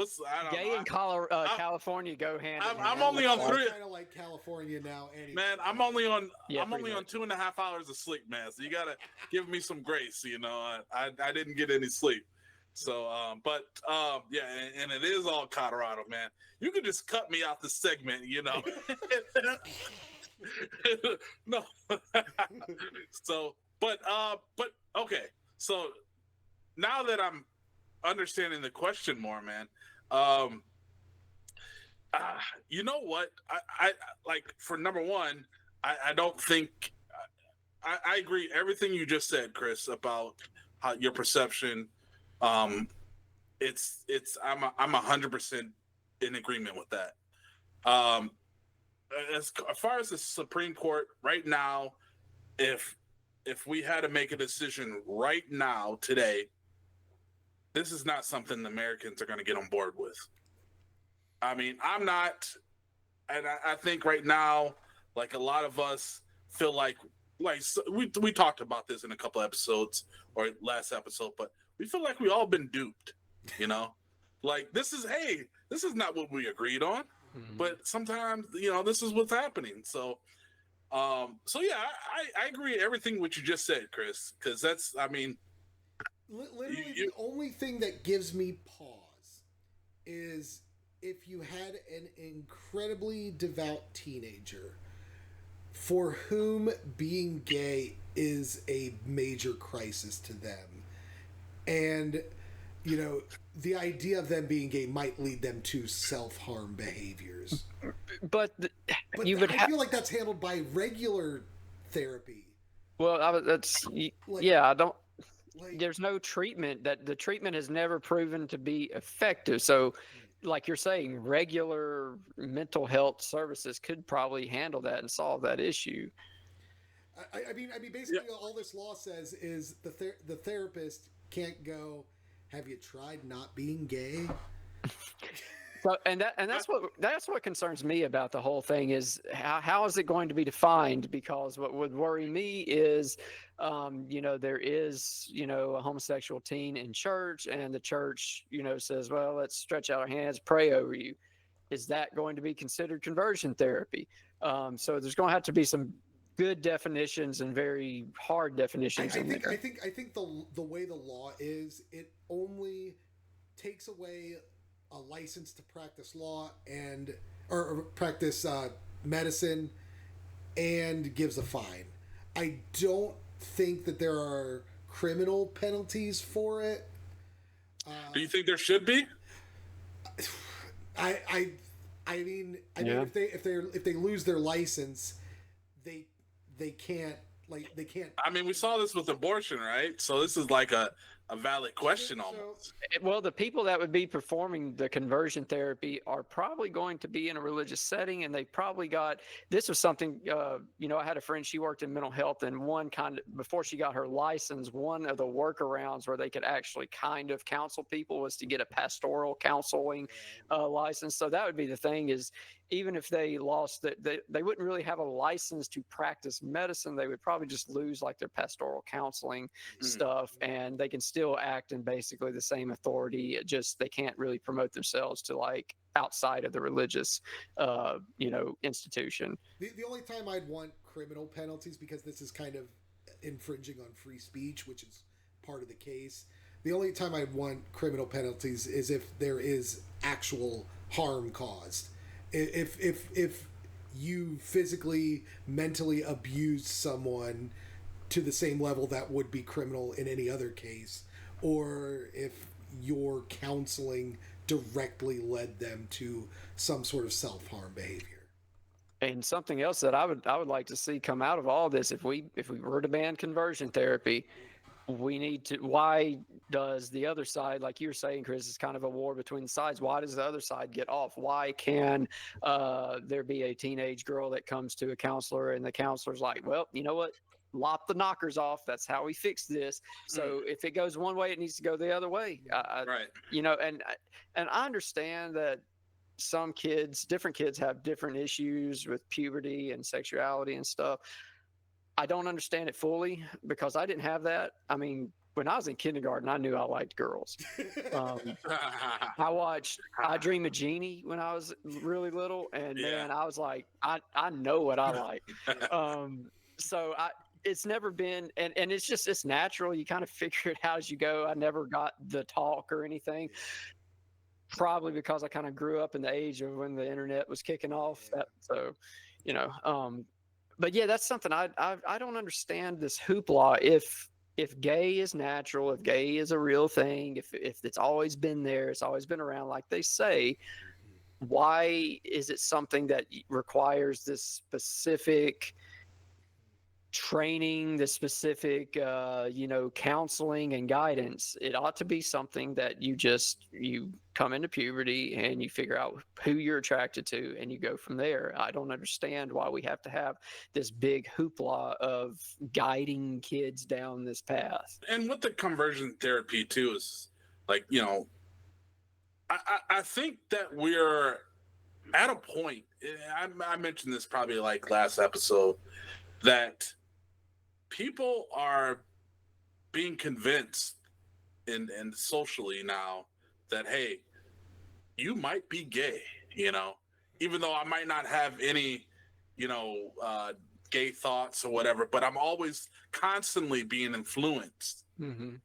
[SPEAKER 3] gay and California go hand in hand.
[SPEAKER 2] I'm only on 3.
[SPEAKER 1] Kind of like California now. Anyway.
[SPEAKER 2] Man, I'm only on 2.5 hours of sleep, man. So you gotta give me some grace. I didn't get any sleep. So, yeah, and it is all Colorado, man. You could just cut me out the segment, you know. No. So, but okay. So now that I'm understanding the question more, man, you know what? I like for number one, I don't think I agree everything you just said, Chris, about how your perception. It's I'm 100% in agreement with that. As far as the Supreme Court right now, if we had to make a decision right now today, this is not something the Americans are going to get on board with. I mean, I'm not, and I think right now, like a lot of us feel like we talked about this in a couple episodes or last episode, but we feel like we all been duped, you know, like this is not what we agreed on, but sometimes this is what's happening. So yeah, I agree with everything what you just said, Chris, because that's
[SPEAKER 1] literally the only thing that gives me pause is if you had an incredibly devout teenager for whom being gay is a major crisis to them, and the idea of them being gay might lead them to self-harm behaviors.
[SPEAKER 3] But
[SPEAKER 1] I feel like that's handled by regular therapy.
[SPEAKER 3] Well, I don't. There's no treatment the treatment has never proven to be effective. So, like you're saying, regular mental health services could probably handle that and solve that issue.
[SPEAKER 1] I mean, basically, all this law says is the therapist can't go, "Have you tried not being gay?"
[SPEAKER 3] So, and that's what concerns me about the whole thing is how is it going to be defined? Because what would worry me is, there is a homosexual teen in church, and the church says, well, let's stretch out our hands, pray over you. Is that going to be considered conversion therapy? So there's going to have to be some good definitions and very hard definitions.
[SPEAKER 1] I think the way the law is, it only takes away a license to practice law or practice medicine and gives a fine. I don't think that there are criminal penalties for it.
[SPEAKER 2] Do you think there should be?
[SPEAKER 1] I mean, if they lose their license, they can't. I
[SPEAKER 2] mean, we saw this with abortion, right? So this is like a valid question almost.
[SPEAKER 3] Well, the people that would be performing the conversion therapy are probably going to be in a religious setting, and they probably this was something, I had a friend, she worked in mental health, and before she got her license, one of the workarounds where they could actually kind of counsel people was to get a pastoral counseling license. So that would be the thing is, even if they lost they wouldn't really have a license to practice medicine. They would probably just lose like their pastoral counseling stuff, and they can still act in basically the same authority. It just, they can't really promote themselves to like outside of the religious, institution.
[SPEAKER 1] The only time I'd want criminal penalties, because this is kind of infringing on free speech, which is part of the case. The only time I'd want criminal penalties is if there is actual harm caused. If you physically, mentally abuse someone to the same level that would be criminal in any other case, or if your counseling directly led them to some sort of self-harm behavior.
[SPEAKER 3] And something else that I would like to see come out of all this, if we were to ban conversion therapy, we need to, why does the other side, like you're saying, Chris, it's kind of a war between the sides. Why does the other side get off? Why can there be a teenage girl that comes to a counselor and the counselor's like, well, you know what? Lop the knockers off. That's how we fix this. So if it goes one way, it needs to go the other way.
[SPEAKER 2] Right.
[SPEAKER 3] And I understand that different kids have different issues with puberty and sexuality and stuff. I don't understand it fully because I didn't have that. I mean, when I was in kindergarten, I knew I liked girls. I watched I Dream of Jeannie when I was really little, and man, I was like, I know what I like. So it's never been, and it's natural. You kind of figure it out as you go. I never got the talk or anything, probably because I kind of grew up in the age of when the internet was kicking off. So, you know, but yeah, that's something I don't understand this hoopla. If gay is natural, if gay is a real thing, if it's always been there, it's always been around, like they say, why is it something that requires this specific training, the specific counseling and guidance? It ought to be something that you come into puberty and you figure out who you're attracted to and you go from there. I don't understand why we have to have this big hoopla of guiding kids down this path.
[SPEAKER 2] And with the conversion therapy too is like, I think that we're at a point, I mentioned this probably like last episode, that people are being convinced and socially now that, hey, you might be gay, even though I might not have any, gay thoughts or whatever, but I'm always constantly being influenced.
[SPEAKER 3] Mm-hmm.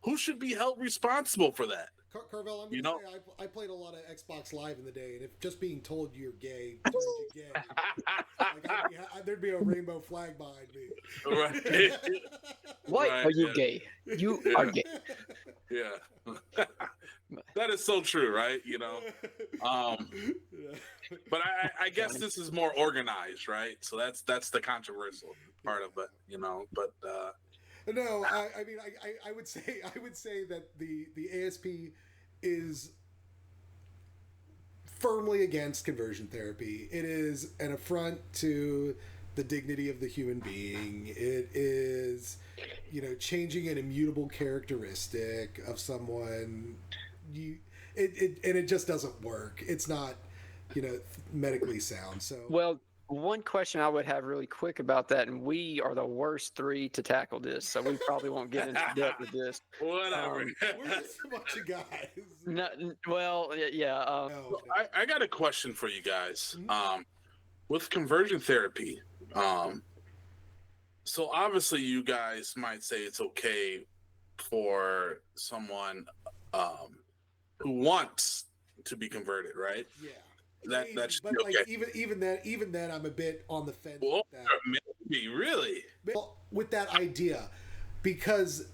[SPEAKER 2] Who should be held responsible for that?
[SPEAKER 1] Carvel, I'm gonna say I played a lot of Xbox Live in the day, and if just being told you're gay turns you gay, there'd be a rainbow flag behind me.
[SPEAKER 2] Right.
[SPEAKER 3] Why are you gay? You are gay.
[SPEAKER 2] Yeah. That is so true, right? But I guess this is more organized, right? So that's the controversial part of it, but
[SPEAKER 1] no, I mean, I would say that the ASP is firmly against conversion therapy. It is an affront to the dignity of the human being. It is, changing an immutable characteristic of someone. It just doesn't work. It's not, medically sound. So
[SPEAKER 3] well. One question I would have really quick about that, and we are the worst three to tackle this, so we probably won't get into depth with this.
[SPEAKER 2] Whatever.
[SPEAKER 1] We're just a bunch of guys.
[SPEAKER 3] No, well, yeah.
[SPEAKER 2] So I got a question for you guys. With conversion therapy, so obviously you guys might say it's okay for someone who wants to be converted, right?
[SPEAKER 1] Yeah.
[SPEAKER 2] That should
[SPEAKER 1] but
[SPEAKER 2] be okay.
[SPEAKER 1] like even then I'm a bit on the fence
[SPEAKER 2] Well,
[SPEAKER 1] with that.
[SPEAKER 2] maybe really
[SPEAKER 1] with that idea, because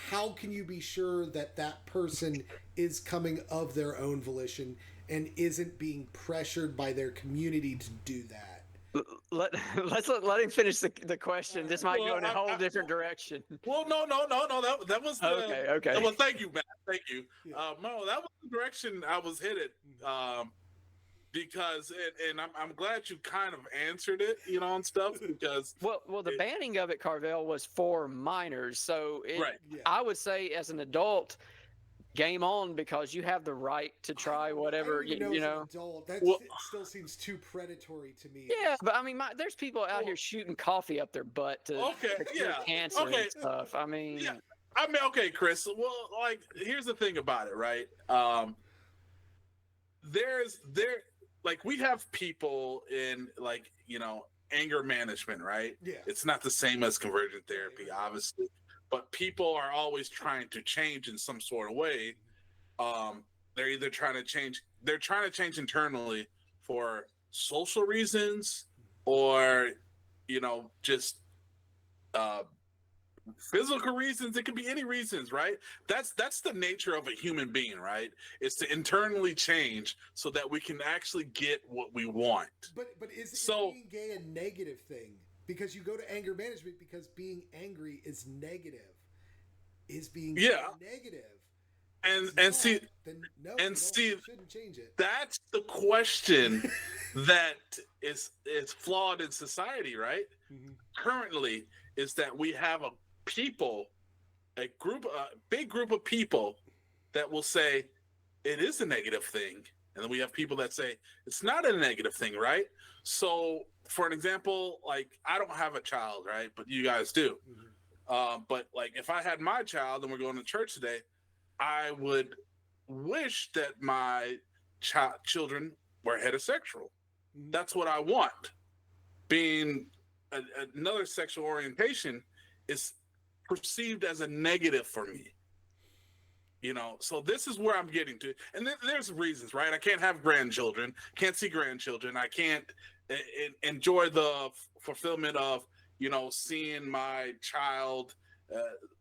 [SPEAKER 1] how can you be sure that person is coming of their own volition and isn't being pressured by their community to do that?
[SPEAKER 3] Let him finish the question. This might go in a whole different direction.
[SPEAKER 2] Well, no. That was
[SPEAKER 3] okay.
[SPEAKER 2] Well, thank you, Matt. Thank you.
[SPEAKER 1] Yeah.
[SPEAKER 2] No, that was the direction I was headed. Because and I'm glad you kind of answered it, and stuff, because
[SPEAKER 3] well, the banning of it, Carvel, was for minors. So
[SPEAKER 2] right.
[SPEAKER 1] Yeah.
[SPEAKER 3] I would say as an adult, game on, because you have the right to try whatever.
[SPEAKER 1] As an adult, that still seems too predatory to me.
[SPEAKER 3] Yeah, but I mean, there's people out here shooting coffee up their butt to cure cancer and stuff. I mean,
[SPEAKER 2] okay, Chris. Well, like, here's the thing about it, right? We have people in, like, anger management, right?
[SPEAKER 1] Yeah.
[SPEAKER 2] It's not the same as conversion therapy, obviously, but people are always trying to change in some sort of way. They're either trying to change internally for social reasons, or, just physical reasons. It could be any reasons, right? That's the nature of a human being, right? It's to internally change so that we can actually get what we want.
[SPEAKER 1] But is being gay a negative thing? Because you go to anger management because being angry is negative. Is being gay negative?
[SPEAKER 2] And see,
[SPEAKER 1] shouldn't change it. That's
[SPEAKER 2] the question that is flawed in society, right?
[SPEAKER 1] Mm-hmm.
[SPEAKER 2] Currently, is that we have a big group of people that will say it is a negative thing, and then we have people that say it's not a negative thing, right? So, for an example, like, I don't have a child, right? But you guys do. Mm-hmm. But like, if I had my child and we're going to church today, I would wish that my children were heterosexual. Mm-hmm. That's what I want. Being another sexual orientation is perceived as a negative for me. So this is where I'm getting to, and there's reasons, right? I can't have grandchildren, can't see grandchildren, I can't enjoy the fulfillment of seeing my child,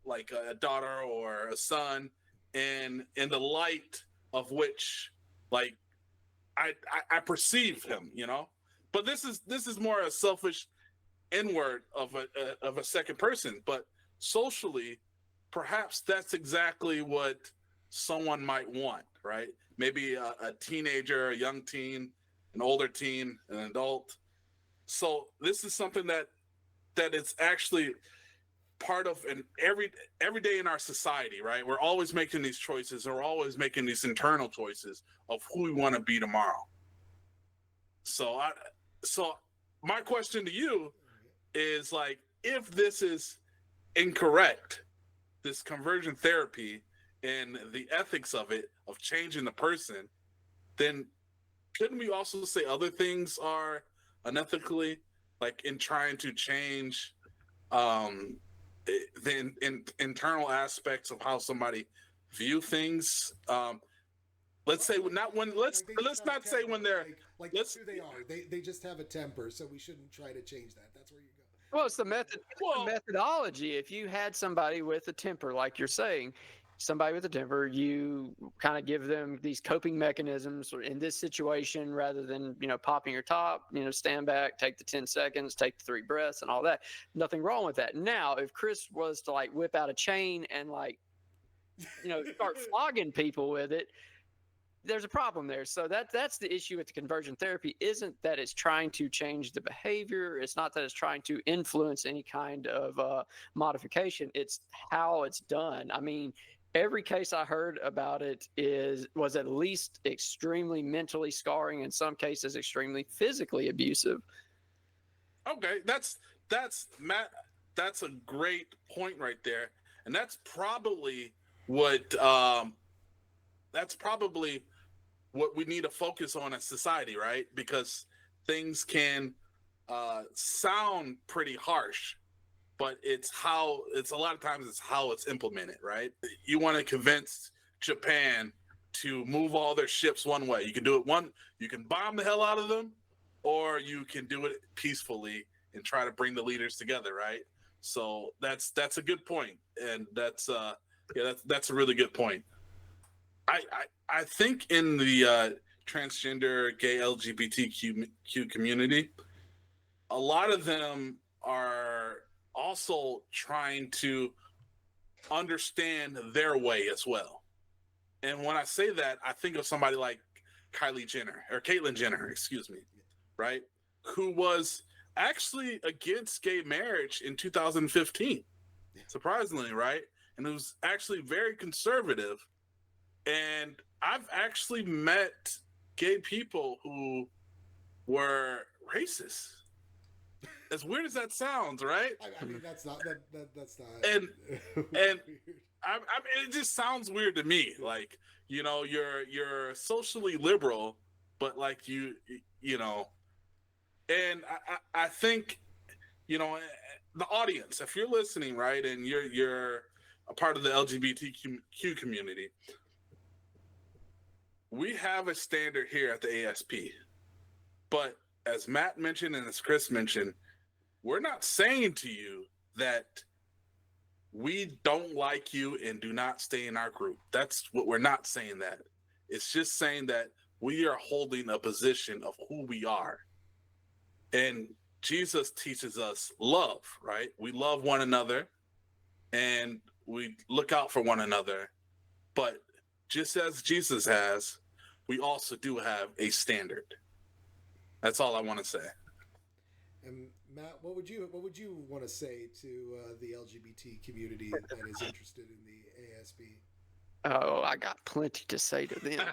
[SPEAKER 2] like a daughter or a son, in the light of which, like, I perceive him, but this is more a selfish inward of a second person, but socially, perhaps that's exactly what someone might want, right? Maybe a teenager, a young teen, an older teen, an adult. So this is something that is actually part of an every day in our society, right? We're always making these choices, or we're always making these internal choices of who we want to be tomorrow. So my question to you is, like, if this is incorrect, this conversion therapy and the ethics of it, of changing the person, then couldn't we also say other things are unethically, like in trying to change the internal aspects of how somebody view things? Let's say let's not say when they're
[SPEAKER 1] like that's who they are. They just have a temper, so we shouldn't try to change that. That's where you go.
[SPEAKER 3] Well, it's the methodology. If you had somebody with a temper, like you're saying, somebody with a temper, you kind of give them these coping mechanisms in this situation, rather than, popping your top, stand back, take the 10 seconds, take the 3 breaths and all that. Nothing wrong with that. Now, if Chris was to, like, whip out a chain and, like, start flogging people with it, there's a problem there. So that's the issue with the conversion therapy. Isn't that it's trying to change the behavior. It's not that it's trying to influence any kind of modification. It's how it's done. I mean, every case I heard about it was at least extremely mentally scarring, in some cases extremely physically abusive.
[SPEAKER 2] Okay, that's Matt. That's a great point right there, and that's probably what we need to focus on as society, right? Because things can sound pretty harsh, but it's a lot of times it's how it's implemented, right? You want to convince Japan to move all their ships one way. You can do it you can bomb the hell out of them, or you can do it peacefully and try to bring the leaders together, right? So that's a good point, and that's a really good point. I think in the transgender, gay, LGBTQ community, a lot of them are also trying to understand their way as well. And when I say that, I think of somebody like Caitlyn Jenner, excuse me, right? Who was actually against gay marriage in 2015, surprisingly, right? And it was actually very conservative. And I've actually met gay people who were racist. As weird as that sounds, right?
[SPEAKER 1] I mean, that's not.
[SPEAKER 2] And I mean, it just sounds weird to me. Like, you're socially liberal, but like you know, and I think, the audience, if you're listening, right, and you're a part of the LGBTQ community, we have a standard here at the ASP, but as Matt mentioned and as Chris mentioned, we're not saying to you that we don't like you and do not stay in our group. That's what we're not saying. That it's just saying that we are holding a position of who we are. And Jesus teaches us love, right? We love one another and we look out for one another. But just as Jesus has, we also do have a standard. That's all I want to say.
[SPEAKER 1] And Matt, what would you want to say to the LGBT community that is interested in the ASB?
[SPEAKER 3] Oh, I got plenty to say to them.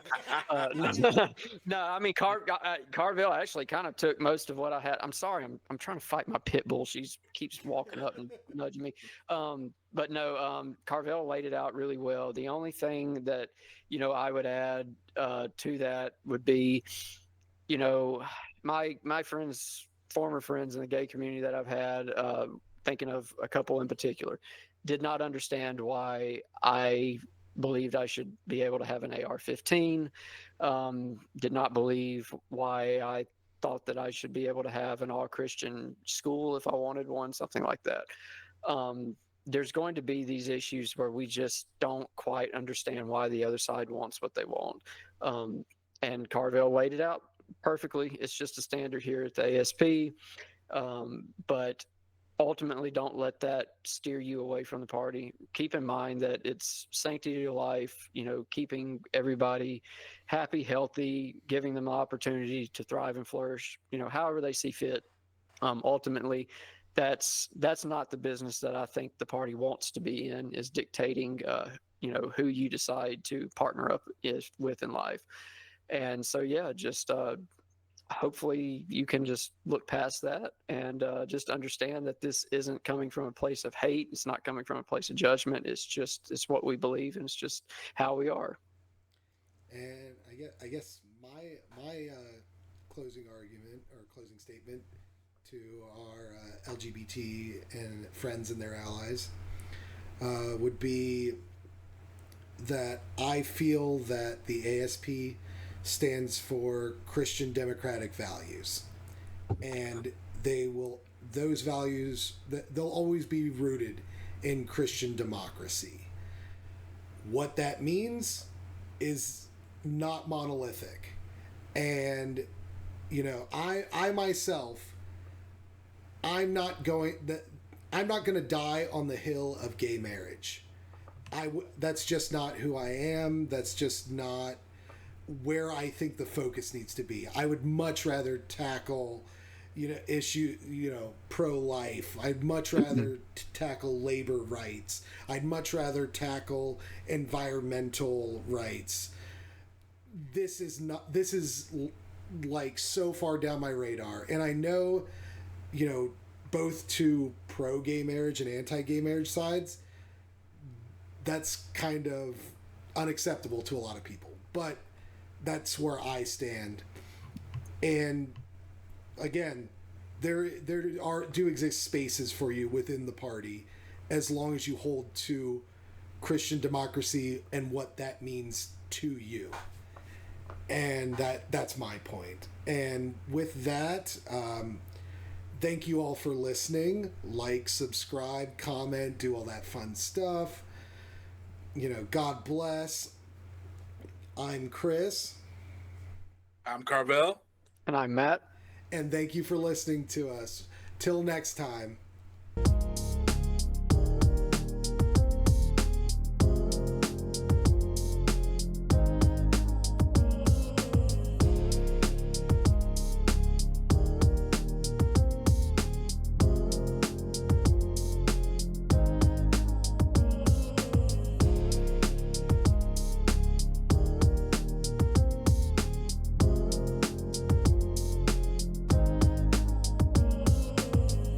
[SPEAKER 3] No, I mean, Carville actually kind of took most of what I had. I'm sorry, I'm trying to fight my pit bull. She keeps walking up and nudging me. But no, Carville laid it out really well. The only thing that, I would add to that would be, my friends former friends in the gay community that I've had, thinking of a couple in particular, did not understand why I believed I should be able to have an AR-15, did not believe why I thought that I should be able to have an all-Christian school if I wanted one, something like that. There's going to be these issues where we just don't quite understand why the other side wants what they want. And Carvel laid it out perfectly. It's just a standard here at the ASP. But ultimately, don't let that steer you away from the party. Keep in mind that it's sanctity of life, keeping everybody happy, healthy, giving them the opportunity to thrive and flourish, however they see fit. Ultimately, that's not the business that I think the party wants to be in, is dictating, who you decide to partner up with in life. And so, yeah, just hopefully you can just look past that and just understand that this isn't coming from a place of hate. It's not coming from a place of judgment. It's what we believe, and it's just how we are.
[SPEAKER 1] And I guess my closing argument or closing statement to our LGBT and friends and their allies would be that I feel that the ASP stands for Christian democratic values, and those values, they'll always be rooted in Christian democracy. What that means is not monolithic, and I myself, I'm not going to die on the hill of gay marriage. That's just not who I am. That's just not where I think the focus needs to be. I would much rather tackle, pro-life. I'd much rather tackle labor rights. I'd much rather tackle environmental rights. This is like so far down my radar. And I know, both to pro-gay marriage and anti-gay marriage sides, that's kind of unacceptable to a lot of people. But that's where I stand. And again, there do exist spaces for you within the party, as long as you hold to Christian democracy and what that means to you. And that's my point. And with that, thank you all for listening. Like, subscribe, comment, do all that fun stuff. God bless. I'm Chris.
[SPEAKER 2] I'm Carvel.
[SPEAKER 3] And I'm Matt.
[SPEAKER 1] And thank you for listening to us. Till next time.